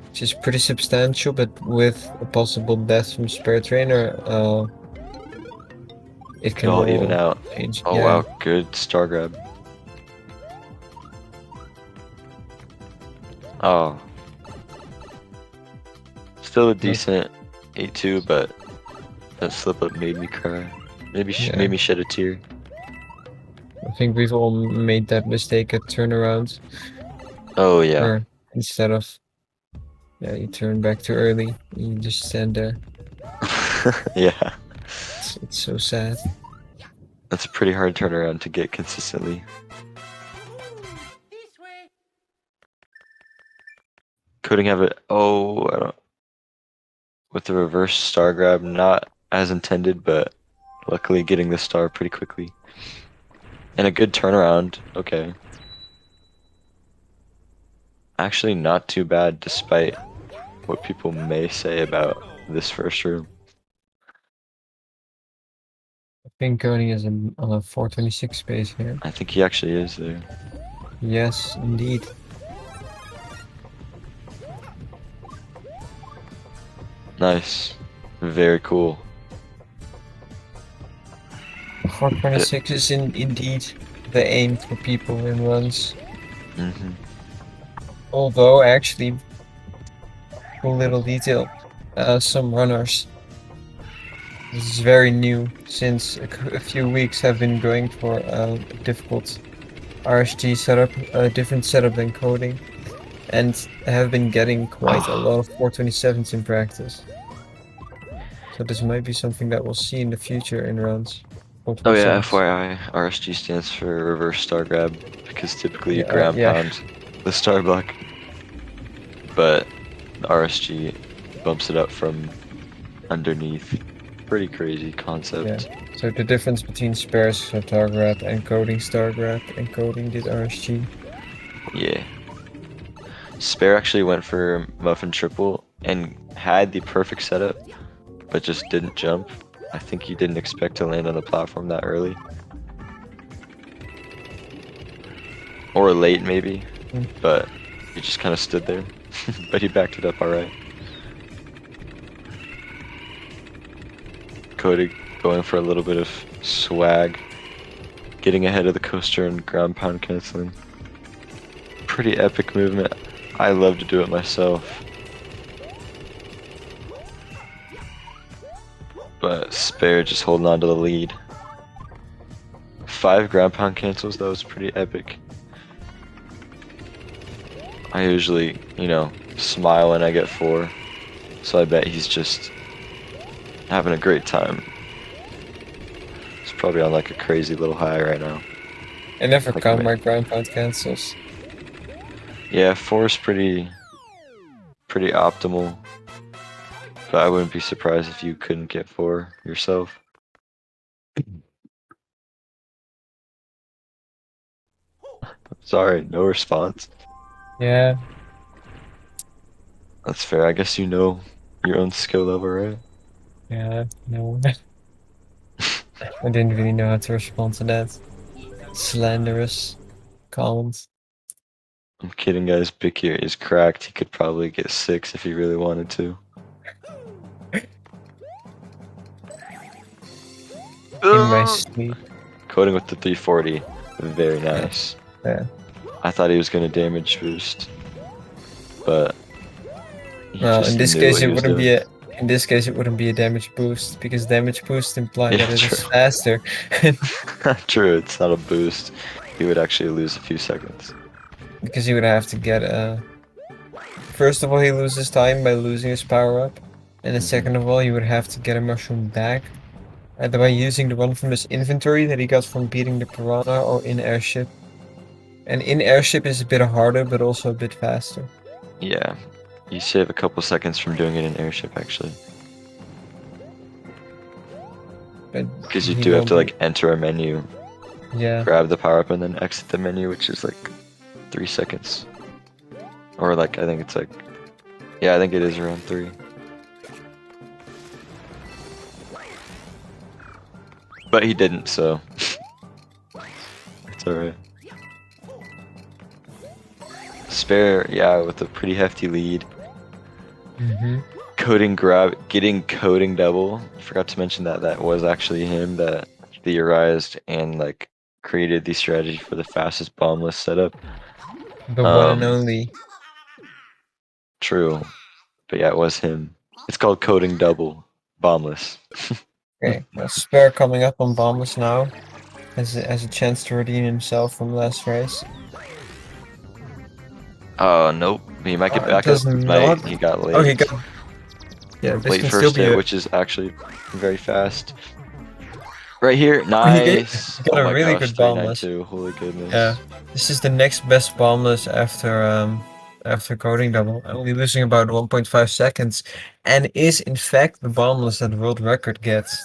which is pretty substantial, but with a possible death from Spare Trainer, it Could can all even all out. change. Oh Yeah, wow, good star grab. Oh. Still a decent 8-2, but That slip up made me cry. Maybe Yeah, made me shed a tear. I think we've all made that mistake at turnarounds, Oh yeah. where instead of yeah, you turn back too early, you just stand there. Yeah. It's so sad. That's a pretty hard turnaround to get consistently. Coding have it. Oh, I don't. With the reverse star grab, not as intended, but luckily getting the star pretty quickly. And a good turnaround. Okay. Actually, not too bad despite what people may say about this first room. I think Cody is on a 426 pace here. I think he actually is there. Yes, indeed. Nice. Very cool. 426 is indeed the aim for people in runs. Mm-hmm. Although, actually, cool little detail. Some runners, this is very new, since a few weeks have been going for a difficult RSG setup, a different setup than coding, and have been getting quite a lot of 427s in practice. So this might be something that we'll see in the future in runs. Oh yeah, 427s. FYI, RSG stands for reverse star grab because typically you Yeah, ground yeah, pound the star block, but the RSG bumps it up from underneath. Pretty crazy yeah. concept. So the difference between spares star grab and coding star grab, and coding did RSG. Yeah. Spare actually went for muffin triple and had the perfect setup, but just didn't jump. I think he didn't expect to land on the platform that early. Or late maybe, Mm. but he just kind of stood there. But he backed it up alright. Cody going for a little bit of swag. Getting ahead of the coaster and ground pound canceling. Pretty epic movement. I love to do it myself. But Spare just holding on to the lead. 5 ground pound cancels, that was pretty epic. I usually, smile when I get 4. So I bet he's just having a great time. He's probably on like a crazy little high right now. I never Like, count my ground pound cancels. yeah, 4 is pretty optimal. But I wouldn't be surprised if you couldn't get 4 yourself. Sorry, no response. Yeah, That's fair. I guess you know your own skill level, right? yeah, no. I didn't really know how to respond to that. Slanderous comments. I'm kidding, guys. Big Ear is cracked. He could probably get 6 if he really wanted to. In my sleep. Coding with the 340. Very Yeah, nice. yeah. I thought he was going to damage boost, but he Well, just in this knew case, what he it was wouldn't doing. be a. In this case, it wouldn't be a damage boost because damage boost imply Yeah, that it true. is faster. True, it's not a boost. He would actually lose a few seconds. Because he would have to get a. First of all, he loses time by losing his power up, and then Hmm. second of all, he would have to get a mushroom back, either by using the one from his inventory that he got from beating the piranha or in airship. And in airship is a bit harder, but also a bit faster. Yeah, you save a couple seconds from doing it in airship, actually. But Because you he do have won't to, be. like, enter a menu, Yeah. grab the power up, and then exit the menu, which is, like, 3 seconds. Or, like, I think it's, like... Yeah, I think it is around 3. But he didn't, so... It's alright. Spare, yeah, with a pretty hefty lead. Mm-hmm. Getting coding double. Forgot to mention that that was actually him that theorized and like created the strategy for the fastest bombless setup. The one and Um, only. True, but yeah, it was him. It's called coding double. bombless. Okay, Spare coming up on bombless now. Has a chance to redeem himself from last race. Oh, nope. He might get It back up. does not. He got Oh, he late. got. Yeah, this Late can still first be hit, a. which is actually very fast. Right here, Oh, nice. he got Oh a my really gosh, good bombless. 392. Holy Yeah, goodness. this is the next best bombless after coding double, only losing about 1.5 seconds, and is in fact the bombless that world record gets.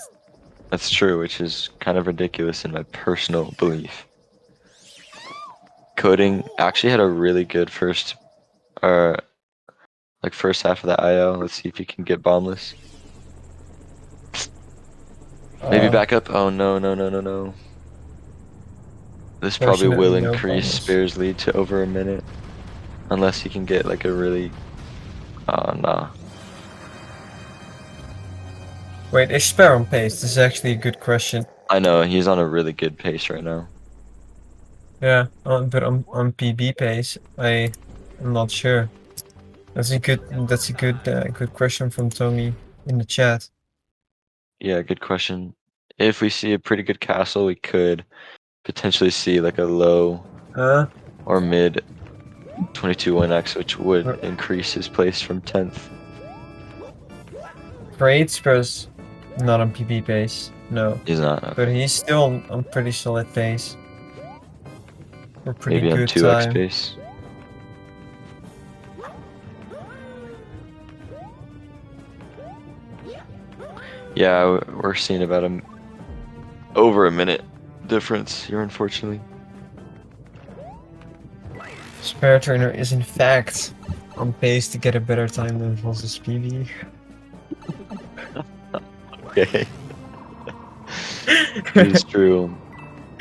That's true, which is kind of ridiculous in my personal belief. Coding actually had a really good uh, first half of the IO. Let's see if he can get bombless. Maybe back up. Oh no, no, no, no, no. This probably will Fortunately, no increase bombless. Spare's lead to over a minute. Unless he can get like a really... Oh, nah. Wait, is Spare on pace? This is actually a good question. I know, he's on a really good pace right now. Yeah, but on PB pace, I'm not sure. That's a good question from Tommy in the chat. Yeah, good question. If we see a pretty good castle, we could potentially see like a low Uh, or mid 22 1x, which would r- increase his place from 10th. Great Spurs, not on PB pace, no. He's not, But okay. he's still on pretty solid pace. For pretty Maybe on good 2x time. pace. Yeah, we're seeing about over a minute difference here, unfortunately. SpareTrainer is in fact on pace to get a better time than Vos's PB. Okay. It is true.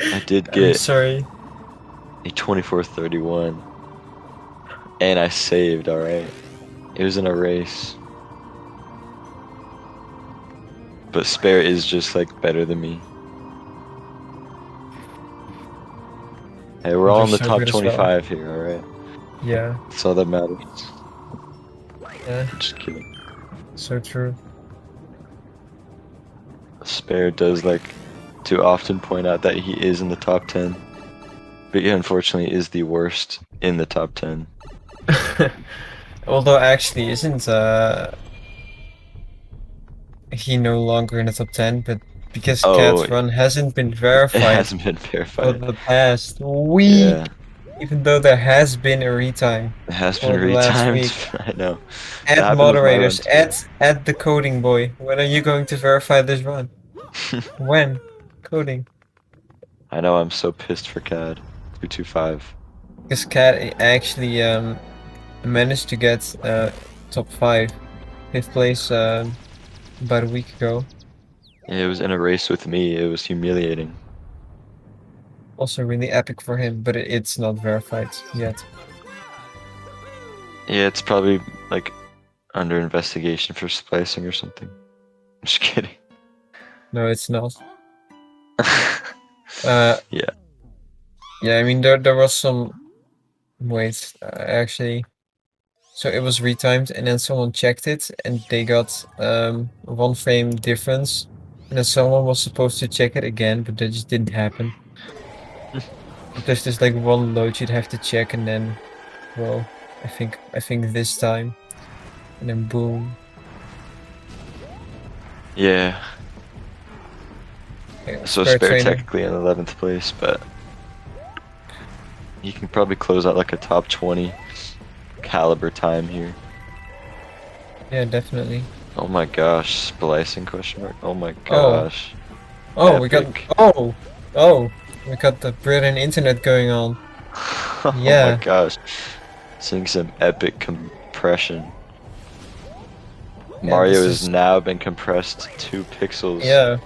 I did I'm get sorry. a 24:31. And I saved, alright. It was in a race. But Spare is just like better than me. Hey, we're all They're in the so top good as well. 25 here, alright? Yeah, That's all that matters. yeah, Just kidding. so true. Spare does like to often point out that he is in the top 10. But he unfortunately is the worst in the top 10. Although actually isn't he no longer in the top 10, but because Oh, Cat's run hasn't been it verified hasn't been for verified. the past week, Yeah, even though there has been a retime it has been for the last retimed. week. I know. That Add happened with my run moderators, too. add TheCodingBoy. When are you going to verify this run? When? Coding. I know, I'm so pissed for CAD. 225. Because Cat actually managed to get top 5, 5th place about a week ago. It was in a race with me. It was humiliating. Also really epic for him, but it's not verified yet. Yeah, it's probably like under investigation for splicing or something. I'm just kidding. No, it's not. Uh, Yeah. yeah, I mean there was some. Wait, actually, so it was retimed, and then someone checked it, and they got 1 frame difference, and then someone was supposed to check it again, but that just didn't happen. There's just like one load you'd have to check, and then, well, I think this time, and then boom. Yeah. Yeah, So Spare Spare trainer. technically in 11th place, but he can probably close out like a top 20 caliber time here. Yeah, definitely. Oh my gosh, splicing question mark. Oh my Oh, gosh. oh, Epic. oh, we got the brilliant internet going on. Oh my Yeah, gosh. Seeing some epic compression. yeah, Mario this has is, now been compressed 2 pixels, yeah.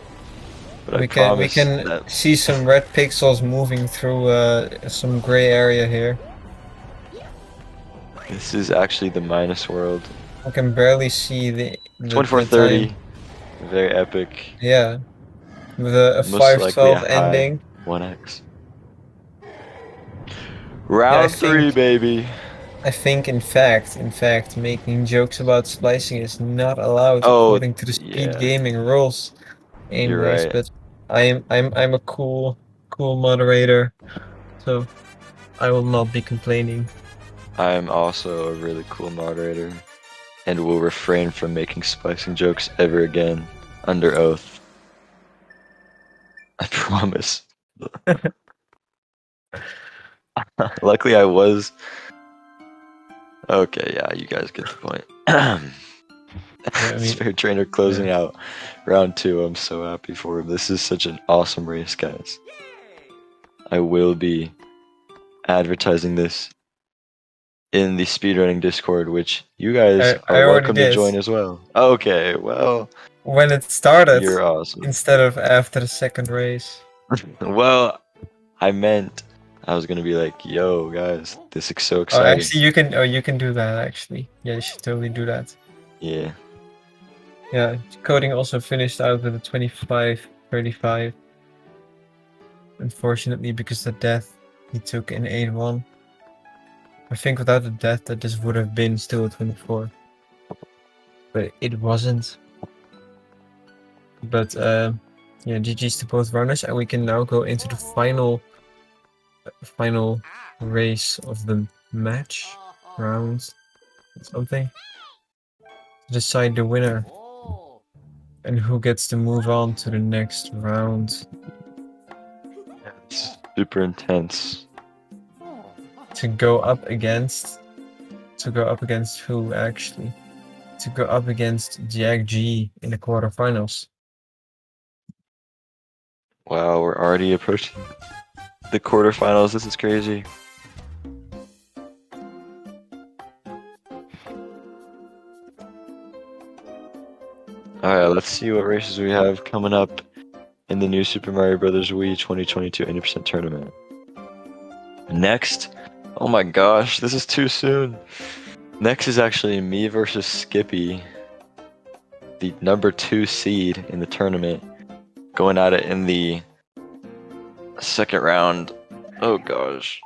but I We promise can that see some red pixels moving through some gray area here. this is actually the minus world. I can barely see the time. 2430, very epic. Yeah, with a Most likely a 512 high ending. 1x. Yeah, I Round 3, think baby. I think, in fact, making jokes about splicing is not allowed Oh, according to the speed yeah, gaming rules, you're anyways. right. But I'm a cool moderator, so I will not be complaining. I'm also a really cool moderator and will refrain from making splicing jokes ever again, under oath. I promise. Luckily, I was. Okay, yeah, you guys get the point. Yeah, I mean, Spare trainer yeah. closing out round 2. I'm so happy for him. This is such an awesome race, guys. I will be advertising this in the speedrunning Discord, which you guys are I already welcome to did join as well. Okay, well, when it started you're awesome. instead of after the second race. Well, I meant I was gonna be like, yo, guys, this is so Oh, exciting. actually, you can. Oh, you can do that. Actually, yeah, you should totally do that. Yeah. Yeah, coding also finished out with a 25-35. Unfortunately, because the death he took in 8-1. I think without the death, that this would have been still a 24, but it wasn't. But yeah, GG's to both runners, and we can now go into the final race of the match round something to decide the winner and who gets to move on to the next round It's super intense. to go up against who actually? To go up against Jack G in the quarterfinals. Wow, we're already approaching the quarterfinals. This is crazy. Alright, let's see what races we have coming up in the new Super Mario Bros. Wii 2022 80% tournament. Next, oh my gosh, this is too soon. Next is actually me versus Skippy, the number 2 seed in the tournament, going at it in the second round. Oh gosh.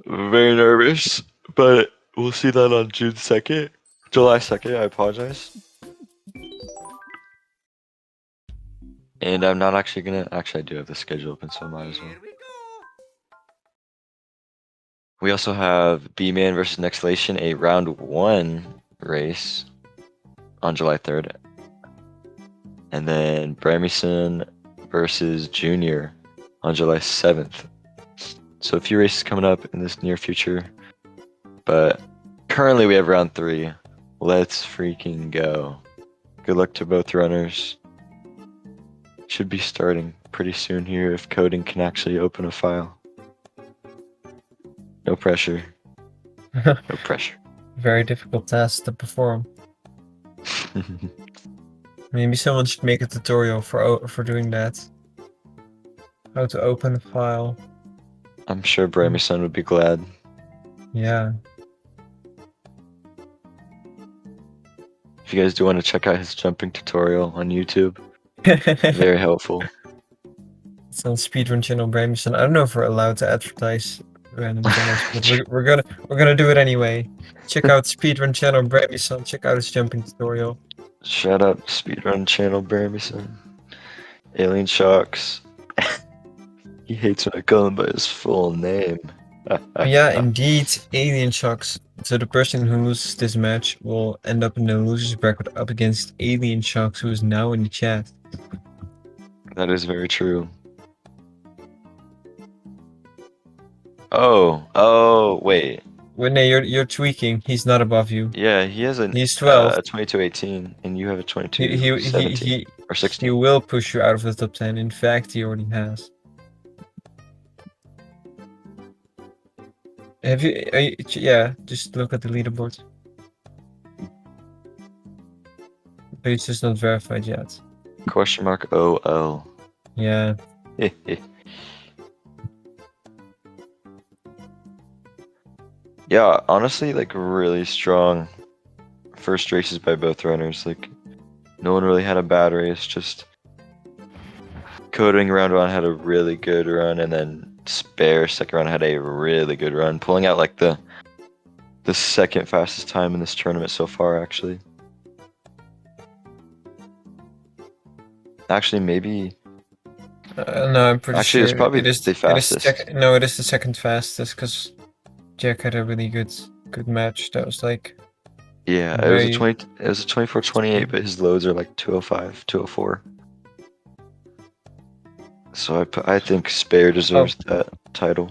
Very nervous, but we'll see that on June 2nd. July 2nd, I apologize. And I'm not actually gonna. Actually, I do have the schedule open, so I might as well. We also have B-Man versus Nextlation, a round 1 race on July 3rd. And then Bramison versus Junior on July 7th. So a few races coming up in this near future. But currently we have round 3. Let's freaking go. Good luck to both runners. Should be starting pretty soon here if coding can actually open a file. No pressure. No pressure. Very difficult task to perform. Maybe someone should make a tutorial for doing that. How to open a file. I'm sure Bramison would be glad. Yeah. If you guys do want to check out his jumping tutorial on YouTube, It's very helpful. on speedrun channel Bramison. I don't know if we're allowed to advertise random channels, but we're gonna do it anyway. Check out speedrun channel Bramison. Check out his jumping tutorial. Shout out speedrun channel Bramison. Alien Shocks. He hates when I call him by his full name. Oh, yeah, indeed, Alien Shocks. So the person who loses this match will end up in the losers bracket up against Alien Shocks, who is now in the chat. That is very true. Oh, wait. Winnie, you're tweaking. He's not above you. Yeah, he has He's 12. a 2218, and you have a He he he 2217 he or he 16. will push you out of the top 10. In fact, he already has. Have you? Yeah, just look at the leaderboard. But it's just not verified yet. Question mark OL. Yeah. Yeah, honestly, like really strong first races by both runners. Like, no one really had a bad race. Just Coding round 1 had a really good run, and then Spare second round had a really good run, pulling out like the the second fastest time in this tournament so far, actually. Actually, maybe. No, I'm pretty Actually, it's sure probably the fastest. No, it is the second fastest because Jack had a really good match. That was like Yeah, it was a very 20. It was a 24-28, but his loads are like 205, 204. So I think Spare Oh, deserves that title.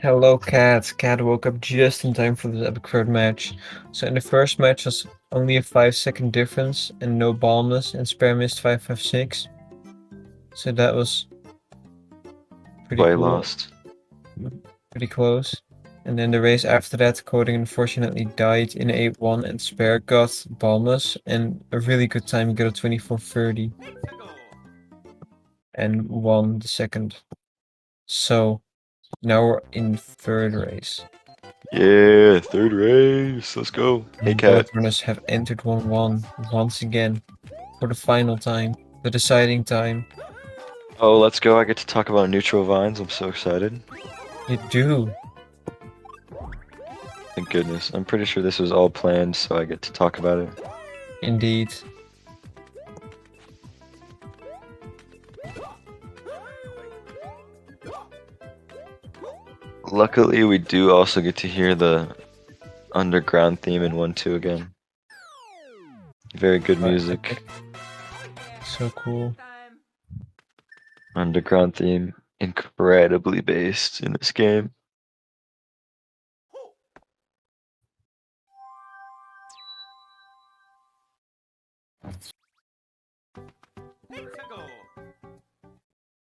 hello, Cat. Cat woke up just in time for the epic third match. So in the first match was only a 5-second difference and no ballness, and Spare missed 556. So that was pretty Why I cool, lost. pretty close. And then the race after that, Coding unfortunately died in 8-1, and Spare got ballness and a really good time. He got a 24:30 and won the second. So now we're in third race. Yeah, third race. Let's go. Hey, And Cat. both runners have entered 1-1 once again for the final time, the deciding time. Oh, let's go. I get to talk about neutral vines. I'm so excited. You do, Thank goodness. I'm pretty sure this was all planned, so I get to talk about it. indeed. Luckily, we do also get to hear the underground theme in 1-2 again. Very good music. Epic. So cool. Underground theme. Incredibly based in this game.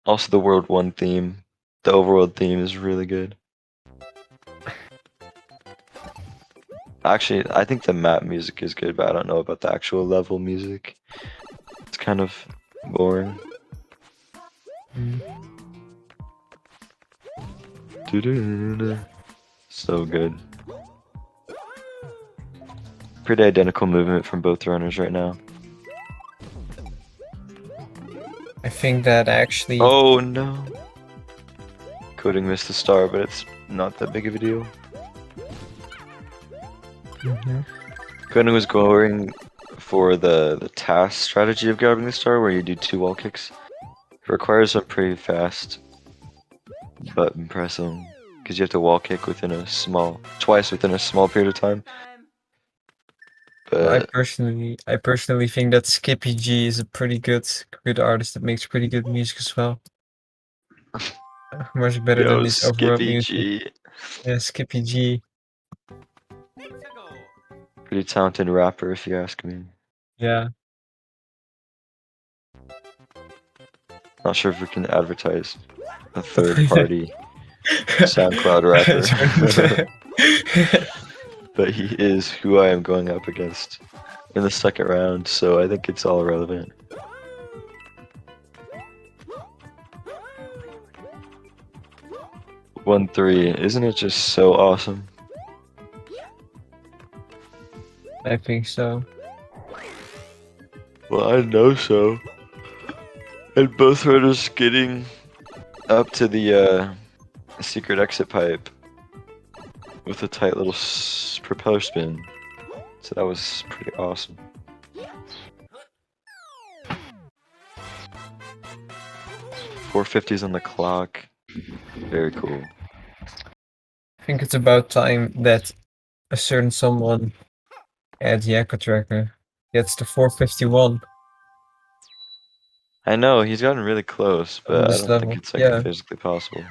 Also, the World 1 theme. The overworld theme is really good. Actually, I think the map music is good, but I don't know about the actual level music. It's kind of boring. So good. Pretty identical movement from both runners right now. I think that actually. Oh no! Coding missed the star, but it's not that big of a deal. Coding was going for the task strategy of grabbing the star, where you do 2 wall kicks. It requires a pretty fast button pressing, because you have to wall kick twice within a small period of time. I But personally think that Skippy G is a pretty good artist that makes pretty good music as well. Much better than yo, his overall Skippy music. G, Yeah, Skippy G. pretty talented rapper if you ask me. Yeah. Not sure if we can advertise a third party SoundCloud rapper. But he is who I am going up against in the second round, so I think it's all relevant. One three, isn't it just so awesome? I think so. Well, I know so. And both runners getting up to the secret exit pipe with a tight little propeller spin. So that was pretty awesome. .450s on the clock. Very cool. I think it's about time that a certain someone at the Echo Tracker gets to 451 I know, he's gotten really close, on but I this don't think level. it's like Yeah, physically possible.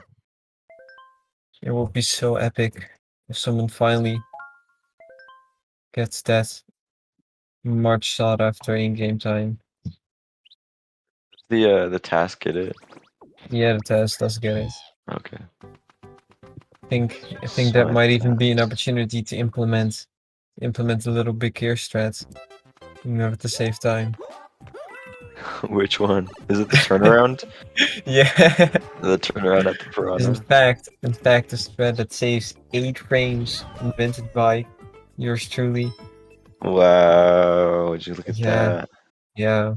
it will be so epic if someone finally gets that much sought after in-game time. The task get it. Yeah, the test does get it. Okay. I think that might even be an opportunity to implement a little big gear strat in order to save time. Which one? Is it the turnaround? Yeah. The turnaround at the Is Piranha? in fact a strat that saves 8 frames invented by yours truly. Wow, would you look at Yeah, that? yeah.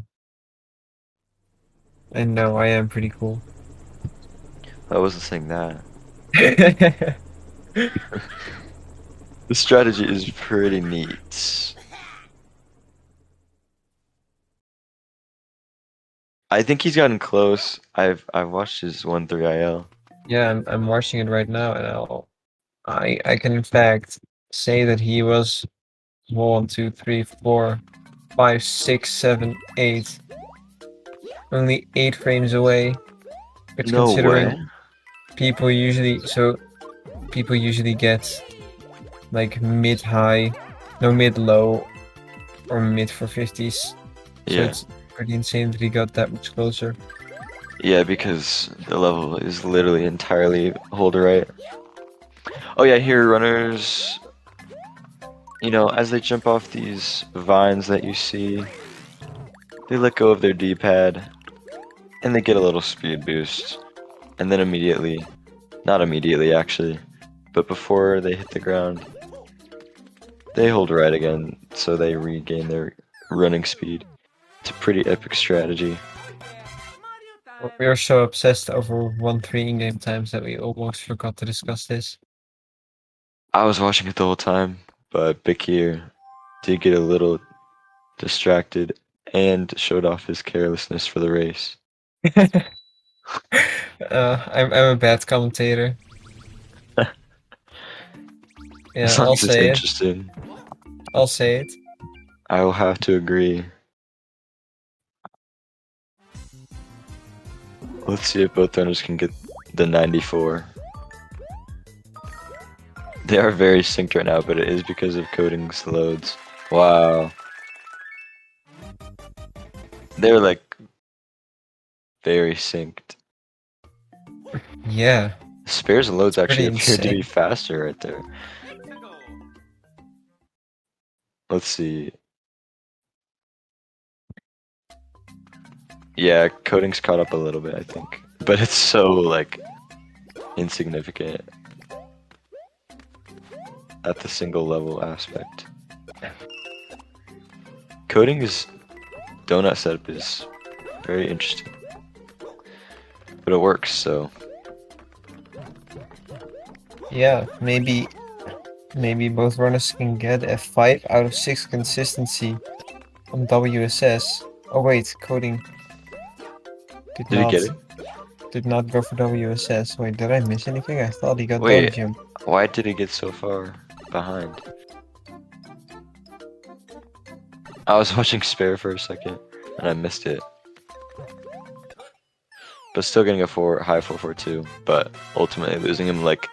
I know, I am pretty cool. I wasn't saying that. The strategy is pretty neat. I think he's gotten close. I've watched his 1-3 IL. Yeah, I'm watching it right now, and I can in fact say that he was 1, 2, 3, 4, 5, 6, 7, 8, only 8 frames away. Which No way. considering people usually get like mid-high, no mid-low or mid 450s. So Yeah. it's pretty insane that he got that much closer. Yeah, because the level is literally entirely hold right. Oh yeah, here runners, as they jump off these vines that you see, they let go of their D-pad and they get a little speed boost. And then immediately, not immediately actually, but before they hit the ground, they hold right again so they regain their running speed. It's a pretty epic strategy. We are so obsessed over 1-3 in-game times that we almost forgot to discuss this. I was watching it the whole time, but Bakir did get a little distracted and showed off his carelessness for the race. I'm a bad commentator. Yeah, As long I'll as it's say it. interesting, I'll say it. I will have to agree. Let's see if both runners can get the 94. They are very synced right now, but it is because of coding's loads. Wow. They're like very synced. Yeah, Spares and loads pretty actually appear to be insane. faster right there. Let's see. Yeah, coding's caught up a little bit, I think. But it's so, like, insignificant at the single level aspect. Coding's donut setup is very interesting. But it works, so Yeah, maybe both runners can get a 5 out of 6 consistency on WSS. Oh wait, coding did did he get not it? go for WSS. Wait, did I miss anything? I thought he got double Wait, jump. why did he get so far behind? I was watching Spare for a second, and I missed it. But still getting a high 442, but ultimately losing him like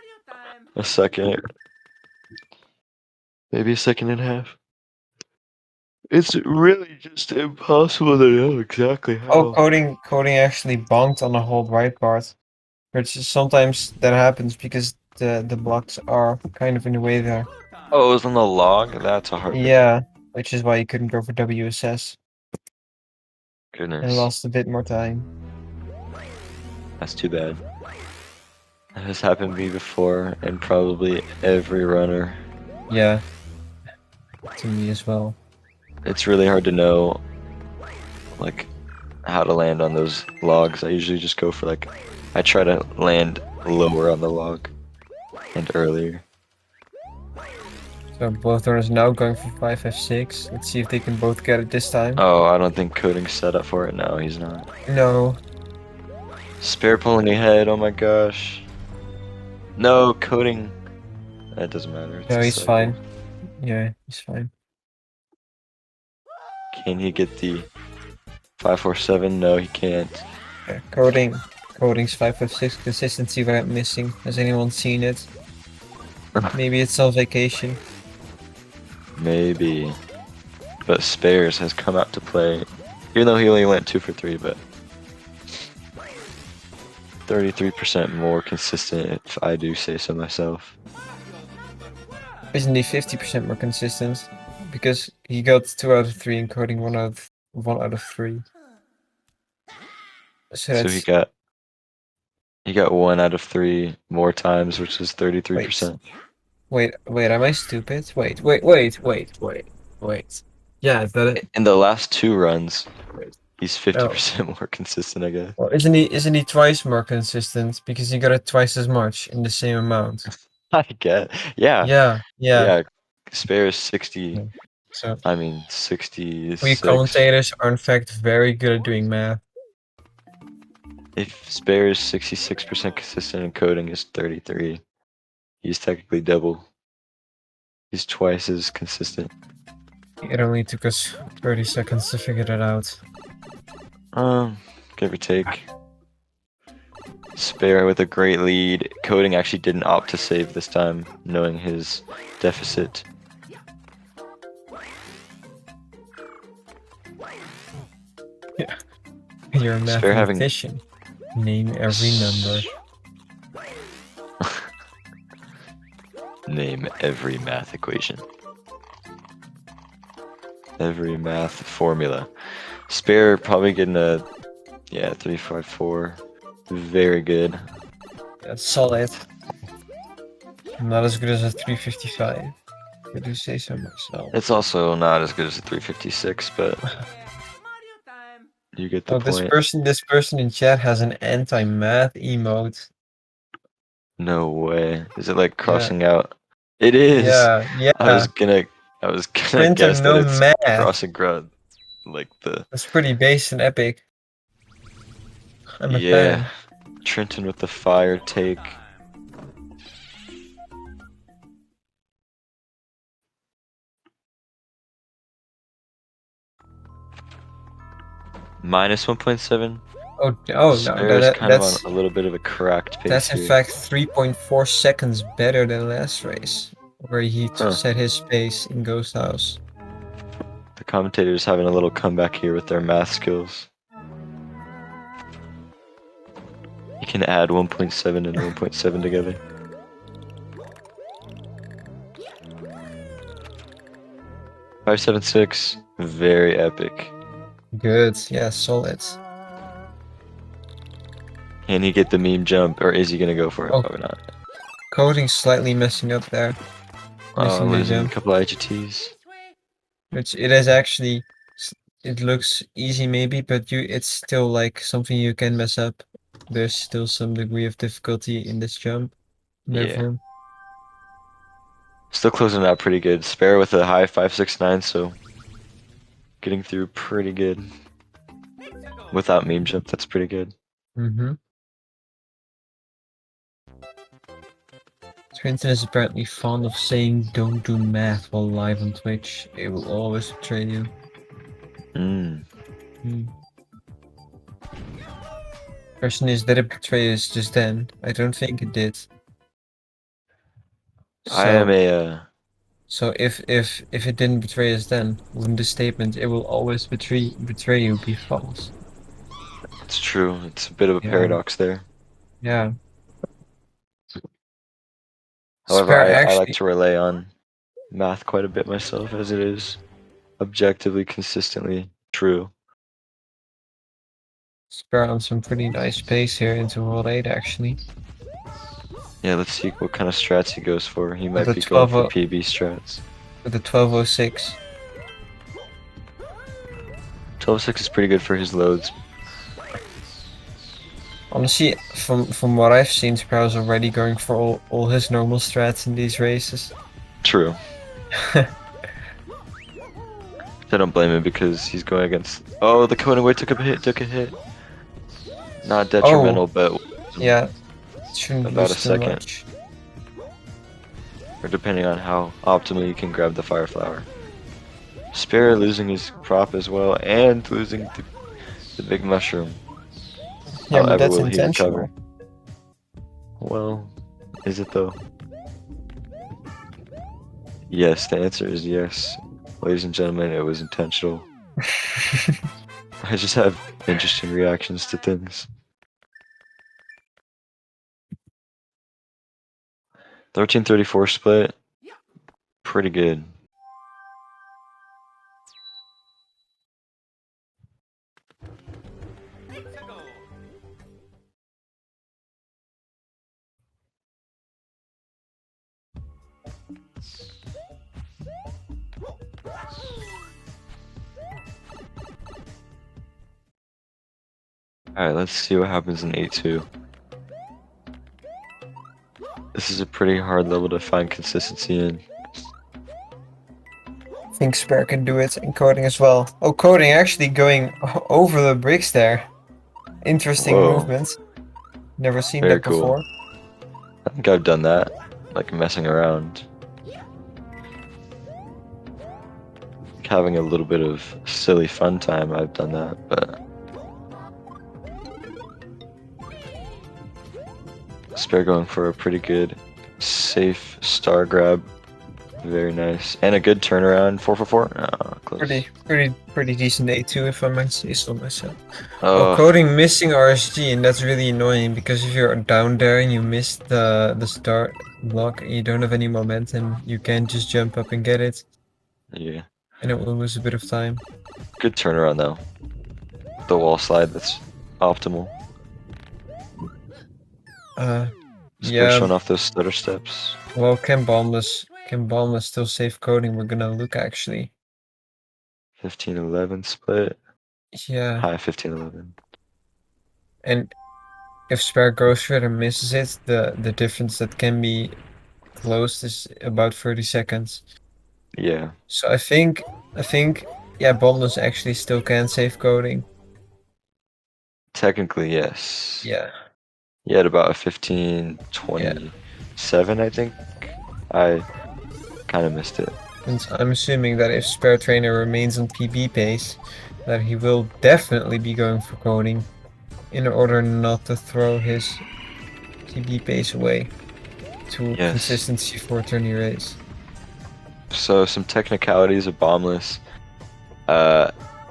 a second, maybe a second and a half. It's really just impossible to know exactly Oh, how. coding actually bonked on the hold right part, which is sometimes that happens because the blocks are kind of in the way there. Oh, it was on the log? That's a heartbreak. Yeah, which is why you couldn't go for WSS and Goodness, lost a bit more time. that's too bad. That has happened to me before, and probably every runner. Yeah, to me as well. It's really hard to know, like, how to land on those logs. I usually just go for, like, I try to land lower on the log and earlier. So both runners now going for 5F6. Let's see if they can both get it this time. Oh, I don't think Coding's set up for it. No, he's not. No, Spare pulling ahead, oh my gosh. No, Coding. That doesn't matter, it's no, a he's cycle. fine. Yeah, he's fine. Can he get the 547? No, he can't. Yeah, coding's 5F6 consistency without missing. Has anyone seen it? Maybe it's on vacation. Maybe. But Spares has come out to play. Even though he only went 2 for 3, but 33% more consistent, if I do say so myself. Isn't he 50% more consistent? Because he got 2 out of 3 and coding 1 out of 3. So So he that's got 1 out of 3 more times, which is wait. 33%. Wait, am I stupid? Wait. Yeah, that In the last 2 runs, wait. he's Oh. 50% more consistent, I guess. Well, isn't he twice more consistent because he got it twice as much in the same amount? I get. Yeah. Yeah, yeah. Yeah. Spare is 60. So I mean, we 66. commentators are in fact very good at doing math. If spare is 66% consistent and coding is 33, he's technically double. He's twice as consistent. It only took us 30 seconds to figure that out. Give or take. Spare with a great lead. Coding actually didn't opt to save this time, knowing his deficit. Yeah. You're a Spare having mathematician. Name every number. Name every math equation. Every math formula. Spare probably getting a 354. Very good. That's solid. Not as good as a 355. I do say so myself. It's also not as good as a 356, but you get the Oh, point. this person in chat has an anti-math emote. No way. Is it like Yeah, crossing out? It is. yeah, I was yeah. gonna I was gonna Printer, guess that no it's math. crossing out like the That's pretty base and epic. I'm a yeah. fan. Trenton with the fire take. Minus 1.7. Oh, no, Spare is kind of on a little bit of a cracked pace that's in here. fact 3.4 seconds better than last race, where he Huh. set his pace in Ghost House. The commentators having a little comeback here with their math skills. You can add 1.7 and 1.7 together. .576, very epic. Good, yeah, solid. Can he get the meme jump, or is he gonna go for it? Oh, Probably not. coding's slightly messing up there, missing the Losing a jump, couple IGTs. which it is actually. It looks easy maybe, but it's still like something you can mess up. There's still some degree of difficulty in this jump. Yeah. Therefore, Still closing out pretty good. Spare with a high 569, so getting through pretty good. Without meme jump, that's pretty good. Trenton is apparently fond of saying don't do math while live on Twitch. It will always betray you. Mm. Question is, did it betray us just then? I don't think it did. I am So, a if it didn't betray us then, wouldn't the statement "it will always betray you" be false? it's true. It's a bit of a Yeah, paradox there. yeah. However, Spare I like actually to rely on math quite a bit myself, as it is objectively, consistently true. Spare on some pretty nice pace here into World 8 actually. Yeah, let's see what kind of strats he goes for. He With might a be going 12 for PB strats. with a 1206. 12.6 is pretty good for his loads. Honestly, from what I've seen, Sparrow's already going for all his normal strats in these races. True. I don't blame him because he's going against. Oh, the CodingBoy took a hit. Not detrimental, Oh, but yeah, shouldn't about a lose too second. much. Or depending on how optimally you can grab the fire flower. Spare losing his prop as well, and losing the big mushroom. Yeah, but However, that's will he recover? intentional. Well, is it though? Yes, the answer is yes. Ladies and gentlemen, it was intentional. I just have interesting reactions to things. 1334 split. Pretty good. Alright, let's see what happens in A2. This is a pretty hard level to find consistency in. I think Spare can do it in coding as well. Oh, coding actually going over the bricks there. Interesting Whoa, movement. Never seen very that cool. before. I think I've done that, like messing around. Like having a little bit of silly fun time, I've done that, but Spare going for a pretty good, safe star grab. Very nice. And a good turnaround. 4 for 4? Oh, close. Pretty decent A2 if I might say so myself. Oh, Oh, coding missing RSG, and that's really annoying because if you're down there and you miss the start block and you don't have any momentum, you can't just jump up and get it, yeah. and it will lose a bit of time. Good turnaround though. The wall slide, that's optimal. Just push Yeah. one off those stutter steps. Well, can Boundless still save coding? We're gonna look actually. 15-11 split. Yeah, High 15-11. and if Spare goes for it and misses it, the difference that can be closed is about 30 seconds. Yeah. So I think yeah, Boundless actually still can save coding. Technically, yes. Yeah, He had about a yeah. 15-27, I think. I kind of missed it. And I'm assuming that if Spare Trainer remains on PB pace, that he will definitely be going for coding in order not to throw his PB pace away to Yes. consistency for a tourney race. So some technicalities of bombless.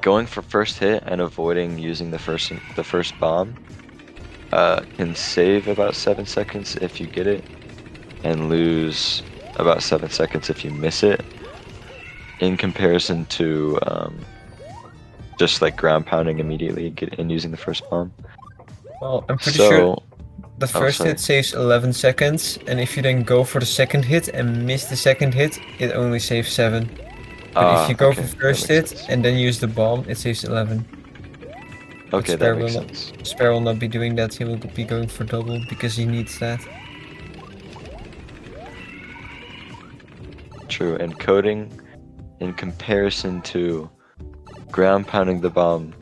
Going for first hit and avoiding using the first bomb can save about 7 seconds if you get it, and lose about 7 seconds if you miss it. In comparison to just like ground pounding immediately and using the first bomb. Well, I'm pretty sure So, the oh first sorry. hit saves 11 seconds, and if you then go for the second hit and miss the second hit, it only saves 7. But if you Ah, go for okay, that first makes hit sense. and then use the bomb, it saves 11. But Okay, that makes sense. Spare will not be doing that. He will be going for double because he needs that. True, and coding in comparison to ground pounding the bomb,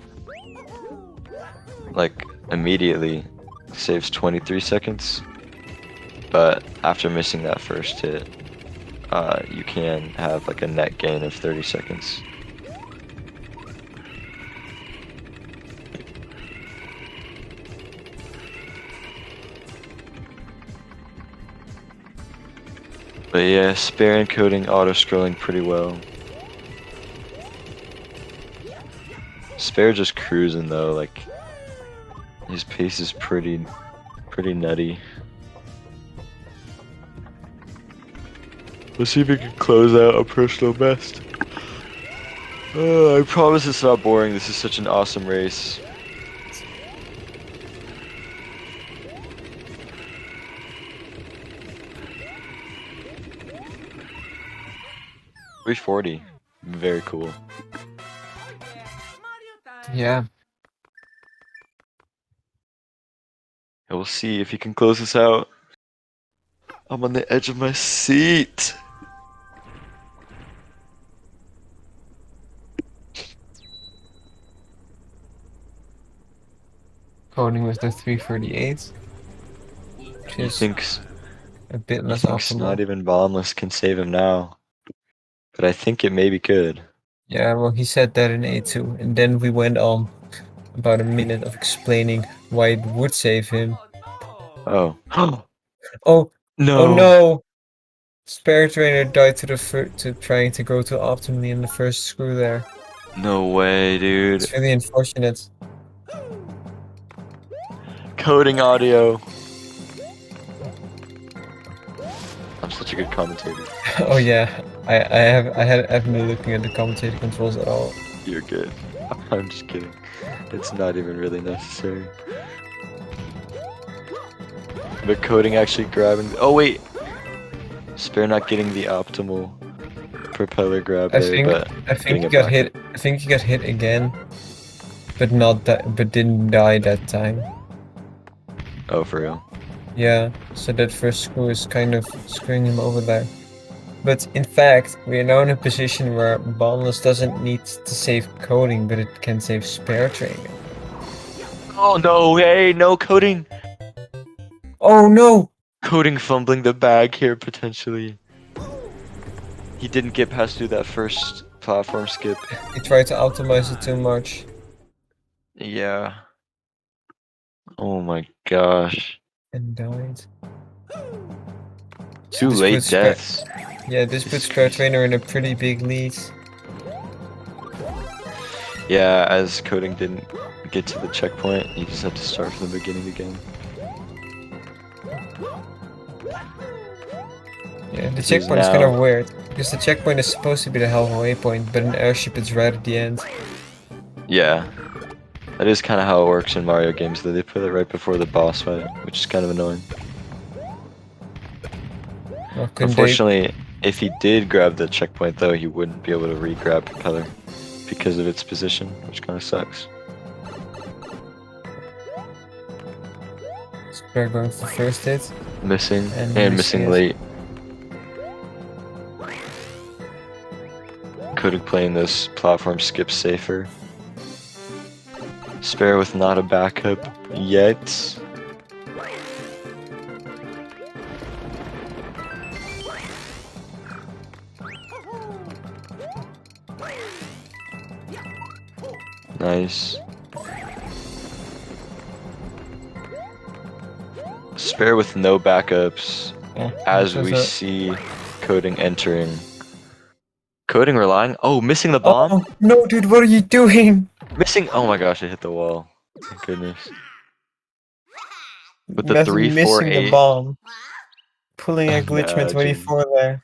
like immediately saves 23 seconds, but after missing that first hit, you can have like a net gain of 30 seconds. But yeah, spare and coding auto scrolling pretty well. Spare just cruising though, like his pace is pretty nutty. Let's see if we can close out a personal best. I promise it's not boring. This is such an awesome race. .340, very cool. Yeah. And we'll see if he can close this out. I'm on the edge of my seat. Coding with the 338, which He is thinks a bit he less thinks not optimal. even bombless can save him now, but I think it maybe could. Yeah, well, he said that in A2, and then we went on about a minute of explaining why it would save him. Oh. Oh, oh No. no! Spare Trainer died to trying to go to optimally in the first screw there. No way, dude. It's really unfortunate. Coding audio. I'm such a good commentator. Oh yeah, haven't been looking at the commentator controls at all. You're good. I'm just kidding. It's not even really necessary. But coding actually grabbing. Oh wait, Spare not getting the optimal propeller grab there, but I think getting he it got back. hit. I think he got hit again, but not that. But didn't die that time. Oh, for real. Yeah, so that first screw is kind of screwing him over there. But in fact, we are now in a position where Boundless doesn't need to save coding, but it can save spare training. Oh no, hey, no coding. Oh no! Coding fumbling the bag here potentially. He didn't get past through that first platform skip. He tried to optimize it too much Yeah. Oh my gosh. and died. So Two this late puts spare, deaths. yeah, this This is puts spare crazy. trainer in a pretty big lead. Yeah, as coding didn't get to the checkpoint, he just had to start from the beginning again. Yeah, the Because he is checkpoint is kind of now. weird because the checkpoint is supposed to be the halfway point, but in airship it's right at the end. Yeah. That is kind of how it works in Mario games, though they put it right before the boss fight, which is kind of annoying. Well, couldn't they? Unfortunately, if he did grab the checkpoint, though, he wouldn't be able to re-grab Propeller because of its position, which kind of sucks. Spare going for first hit Missing, and and missing missing it. late. Could have playing those platform skips safer. Spare with not a backup yet. Nice. Spare with no backups Yeah, as this was we a. see coding entering. Coding relying. Oh, missing the bomb? Oh no, dude, what are you doing? Missing. Oh my gosh, I hit the wall. Thank goodness. With the Imagine 3, 4, missing the 8. bomb, pulling a glitchman Imagine. 24 there.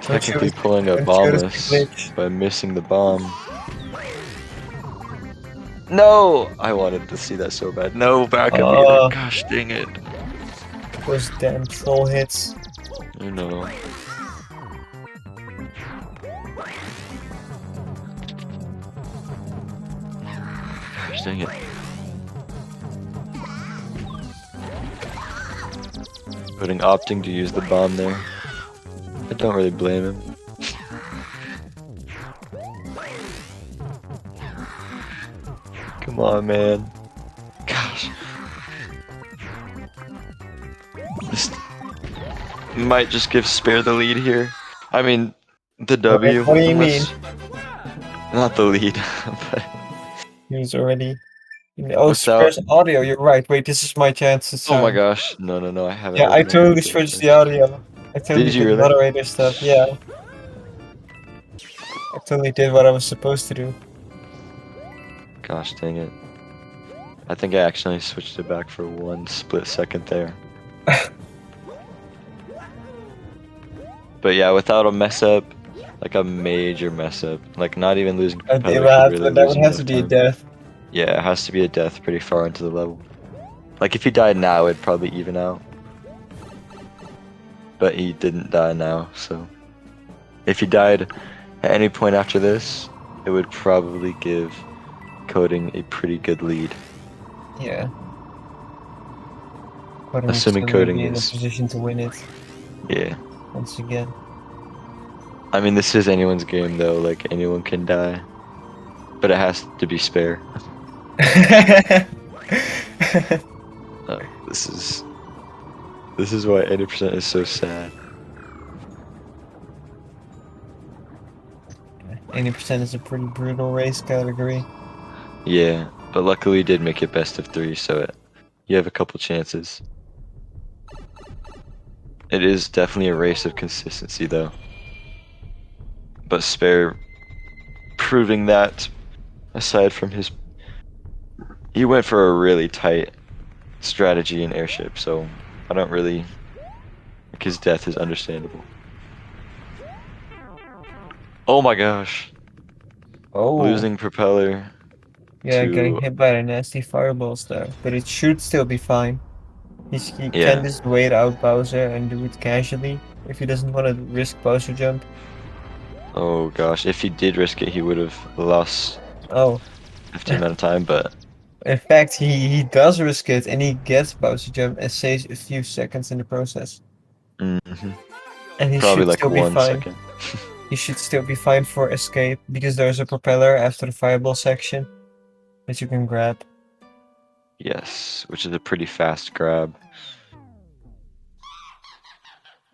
Don't show Technically us, pulling a don't show us the bombless glitch. by missing the bomb. No! I wanted to see that so bad. No backup either. Oh, Gosh dang it. those damn troll hits. You know. Gosh dang it. Opting to use the bomb there. I don't really blame him. Come on, man. Gosh. This might just give Spare the lead here. I mean, the Wait, W, what do you mean? unless... Not the lead, but He was already. Oh, without... spares audio. You're right. Wait, this is my chance to Oh my sound. gosh. No, no, no, I have it Yeah, I open. I need totally to switched refresh. the audio. I totally Did you did really? moderator stuff. Yeah, I totally did what I was supposed to do. Gosh dang it. I think I accidentally switched it back for 1 split second there. But yeah, without a mess up, like a major mess up, like not even losing It would propeller, he really that would losing have to enough be a time. death. Yeah, it has to be a death pretty far into the level. Like if he died now, it'd probably even out. But he didn't die now, so if he died at any point after this, it would probably give Coding a pretty good lead. Yeah. Coding would Assuming still Coding be in a is, position to win it yeah. once again. I mean, this is anyone's game though, like anyone can die. But it has to be Spare. Uh, this is why 80% is so sad. 80% is a pretty brutal race category. Yeah, but luckily we did make it best of 3, so you have a couple chances. It is definitely a race of consistency though. But Spare proving that, aside from he went for a really tight strategy in airship, so I don't really, like his death is understandable. Oh my gosh. Oh, Losing propeller yeah, getting to, hit by the nasty fireballs there, but it should still be fine. He can yeah. just wait out Bowser and do it casually if he doesn't want to risk Bowser jump. Oh gosh, if he did risk it, he would have lost Oh, 15 amount of time, but In fact, he does risk it, and he gets Bowser Jump and saves a few seconds in the process. Mm-hmm. And he Probably should like still be one fine. second. He should still be fine for escape, because there's a propeller after the fireball section that you can grab. Yes, which is a pretty fast grab.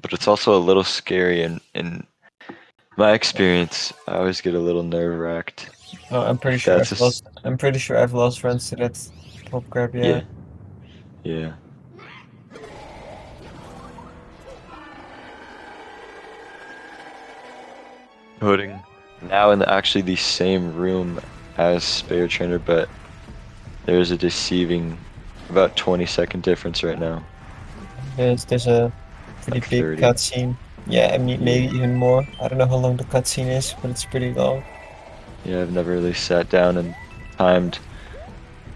But it's also a little scary, and in my experience, I always get a little nerve-wracked. Oh, I'm pretty If sure that's I've lost. I'm pretty sure I've lost runs to that top grab. Yeah. yeah, yeah. Putting now in actually the same room as SpareTrainer, but there's a deceiving about 20-second difference right now. There's a pretty Like big 30. cutscene. Yeah, I mean maybe Yeah. even more. I don't know how long the cutscene is, but it's pretty long. Yeah, I've never really sat down and timed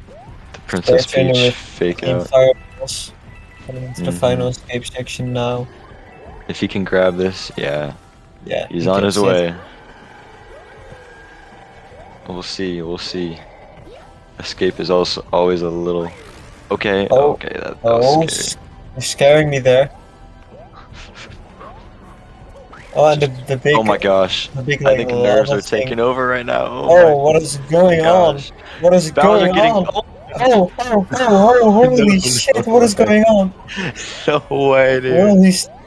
the Spare Princess trainer Peach with fake 15 out. fireballs. Coming into the Hmm. final escape section now. If he can grab this, yeah, Yeah, he's he on his gets it. way. We'll see, we'll see. Escape is also always a little... Okay, Oh, okay, that was oh, scary. you're scaring me there. Oh, and Just, oh my gosh. the big I like think nerves lava are thing. taking over right now. Oh my Oh, what is going on? gosh. What is Bowser going getting... on? Oh, Holy no, shit, what no is way. going on? No way, dude.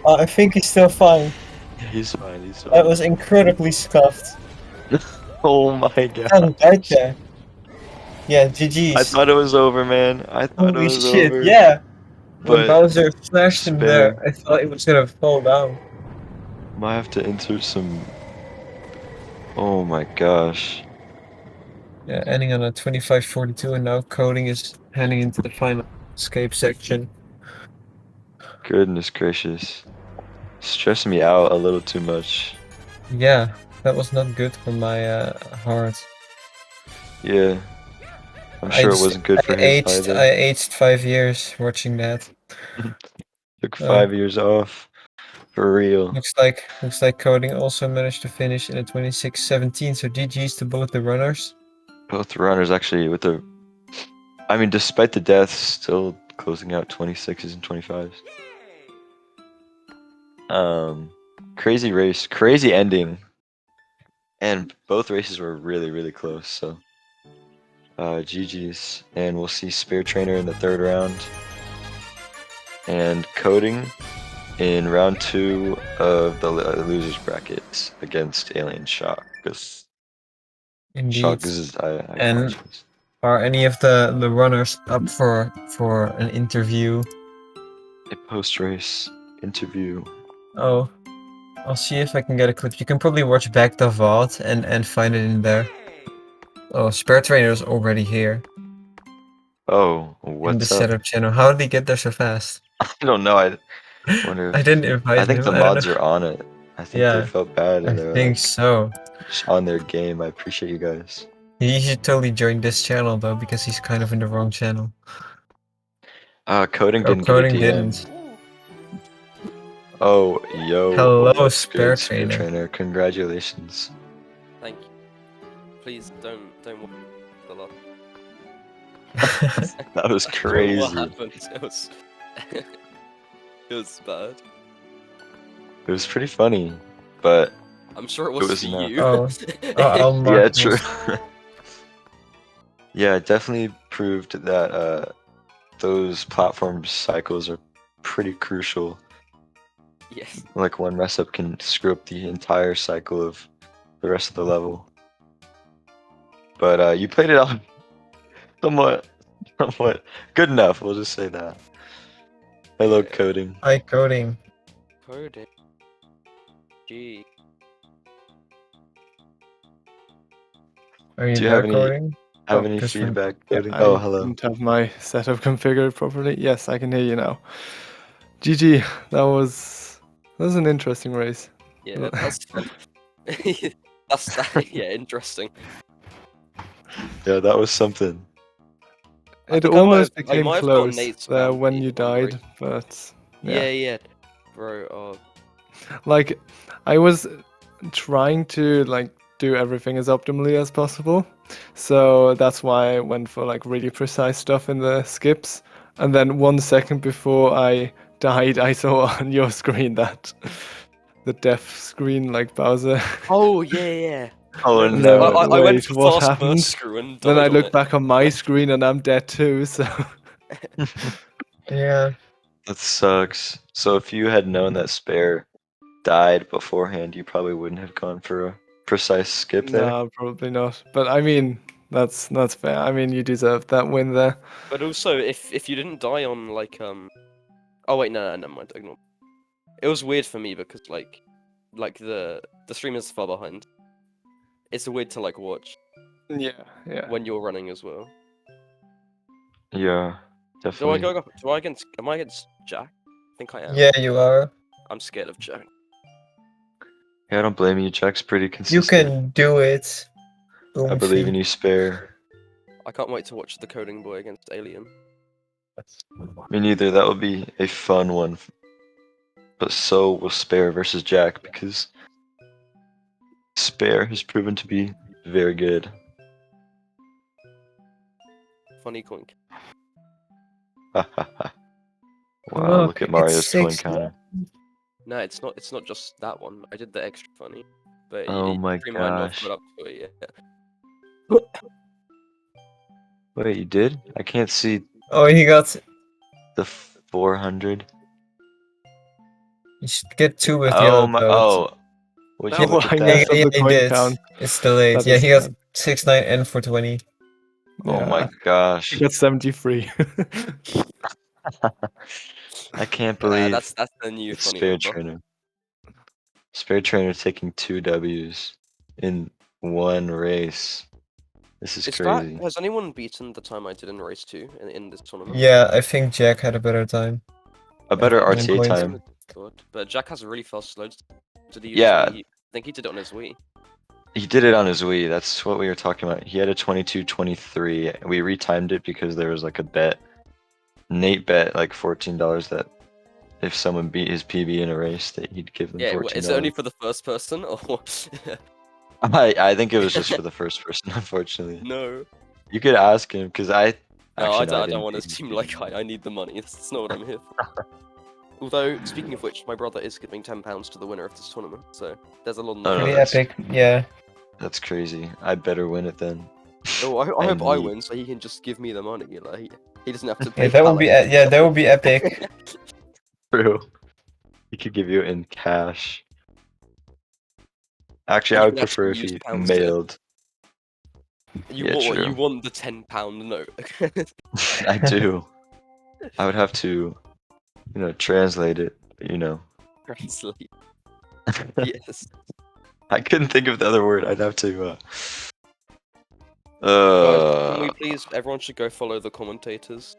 Well, I think he's still fine. He's fine, he's That fine. was incredibly scuffed. Oh my Can't died gosh. there. Yeah, I GG's. thought it was over, man. I thought it Holy was shit, over. yeah. When But Bowser slashed him there, Spare I thought he was gonna fall down. might have to insert some... Oh my gosh. Yeah, ending on a 25-42, and now Coding is heading into the final escape section. Goodness gracious. Stressing me out a little too much. Yeah, that was not good for my heart. Yeah, I'm I sure it just wasn't good for his either. I aged 5 years watching that. Took Oh, 5 years off. For real. looks like Coding also managed to finish in a 26-17. So GG's to both the runners. Both runners actually with the... I mean, despite the deaths, still closing out 26s and 25s. Crazy race, crazy ending. And both races were really, really close, so... GG's. And we'll see Spare Trainer in the third round. And Coding in round 2 of the losers brackets against Alien Shock. Because Shock Indeed. is I And apologize. are any of the runners up for an interview? A post race interview. Oh, I'll see if I can get a clip. You can probably watch back the VOD and find it in there. Oh, Spare Trainer is already here Oh, in the what's up? setup channel. How did he get there so fast? I don't know. I wonder I if... didn't I invite think him. the I don't know. mods are on it. I think they Yeah, felt bad I and they're think like so. just on their game. I appreciate you guys. He should totally join this channel though, because he's kind of in the wrong channel. Coding Oh, didn't get a Coding DM. didn't. Oh, yo, Hello, what's Spare good, Spear Trainer. Trainer? Congratulations. Thank you. Please don't watch the lot. That was I don't know what crazy. happened. It was bad. It was pretty funny, but I'm sure it it was was for enough. you. Oh, I'll Yeah, mark true. this. Yeah, it definitely proved that those platform cycles are pretty crucial. Yes. Like one mess up can screw up the entire cycle of the rest of the level. But you played it out somewhat good enough. We'll just say that. Hello, Yeah. Coding. Hi, Coding. Coding. Gee. Are you Do you there, Coding? have Oh, any just from feedback, Yeah, Coding? I Oh, hello. didn't have my setup configured properly. Yes, I can hear you now. GG, that was an interesting race. Yeah, that's yeah, interesting. Yeah, that was something. I It think I almost I became might have gotten close Nate's there spam when you on the race. died, but Yeah, yeah. Bro, like I was trying to like do everything as optimally as possible. So that's why I went for like really precise stuff in the skips. And then 1 second before I died, I saw on your screen that the death screen, like Bowser. Oh yeah. Oh And no. then, I went wait, for what fast happened? burst screw and Then died I on look it. back on my screen and I'm dead too. So Yeah. That sucks. So if you had known that Spare died beforehand, you probably wouldn't have gone for a precise skip there. no, probably not. But I mean, that's fair. I mean, you deserved that win there. But also, if you didn't die on like oh wait, no, never mind. Ignore. It was weird for me because like the stream is far behind. It's weird to like watch Yeah, yeah. when you're running as well. Yeah, Do I definitely. go? Do I against? Am I against Jack? I think I am. Yeah, you are. I'm scared of Jack. Yeah, I don't blame you. Jack's pretty You consistent. can do it. I believe in Oomphy. you, Spare. I can't wait to watch TheCodingBoy against Alien. Me neither. That would be a fun one. But so will Spare versus Jack because Spare has proven to be very good. Funny coin. Wow, look at it's Mario's coin 6. counter. No, it's not. It's not just that one. I did the extra funny, but Oh you my stream might not have gosh. put up to it yet. Wait, you did? I can't see Oh, he got. the 400. You should get 2 with Oh yellow my! belt. Oh, would you No, look at I that? messed up Yeah, the he coin did. count. It's delayed. That Yeah, is he got sad. 6-9 and 420. Oh Yeah. my gosh! You got 73. I can't Nah, believe that's the new it's funny Spare number. Trainer. Spare Trainer taking 2 Ws in one race. This is crazy. Has anyone beaten the time I did in race 2 in this tournament? Yeah, I think Jack had a better time. A better At 9 RTA points. time. Good, but Jack has a really fast load. Did he use Yeah. his Wii? I think he did it on his Wii. He did it on his Wii. That's what we were talking about. He had a 22-23. We retimed it because there was like a bet. Nate bet like $14 that if someone beat his PB in a race, that he'd give them Yeah, $14. is it only for the first person or? I think it was just for the first person, unfortunately. No. You could ask him because I No, actually I didn't don't want to beat his seem PB. like I need the money. That's not what I'm here for. Although, speaking of which, my brother is giving £10 to the winner of this tournament, so there's a lot on the Oh, no, Pretty line. that's- epic. Yeah. That's crazy. I better win it then. Oh, I hope I need- win so he can just give me the money. Like he doesn't have to Yeah, pay. that would be. Yeah, that would be epic. True. He could give you it in cash. Actually, You I would can actually prefer if use he pounds to- mailed. You Yeah, want what? true. You want the £10 note? I do. I would have to, translate it. Translate. Yes. I couldn't think of the other word. I'd have to. Guys, can we please? Everyone should go follow the commentators.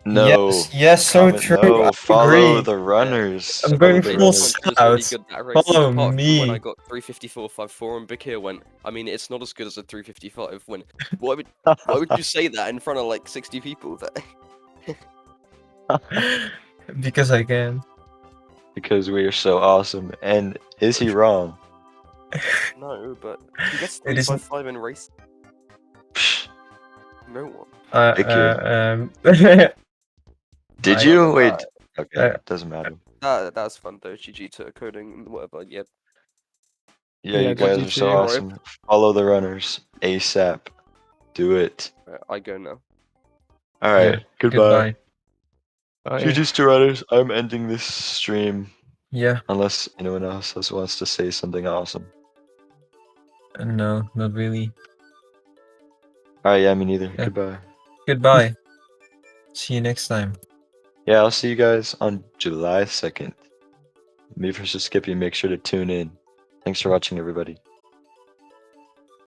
No. Yes, so Comment true. no. I Follow agree. the runners. I'm Follow going the full runners. Commentators really South. good that race. Follow Apart from when I me. got 354.54 and Big Here went. I mean, it's not as good as a 355. When why would you say that in front of like 60 people? That Because I can. Because we are so awesome. And is he wrong? no, but he gets It isn't- 355 in race. Psh, No one. Thank Did I- you? Wait. Okay. Doesn't matter. That's fun though. GG to coding, whatever. Yeah. Yeah, Yeah, you guys GG are to so you. awesome. Follow the runners ASAP. Do it. I go now. All right. Yeah, Goodbye. Bye. GG's to runners. I'm ending this stream Yeah. unless anyone else wants to say something awesome. No, not really. All right. Yeah, me neither. Yeah. Goodbye. Goodbye. See you next time. Yeah, I'll see you guys on July 2nd. Me versus Skippy. Make sure to tune in. Thanks for watching, everybody.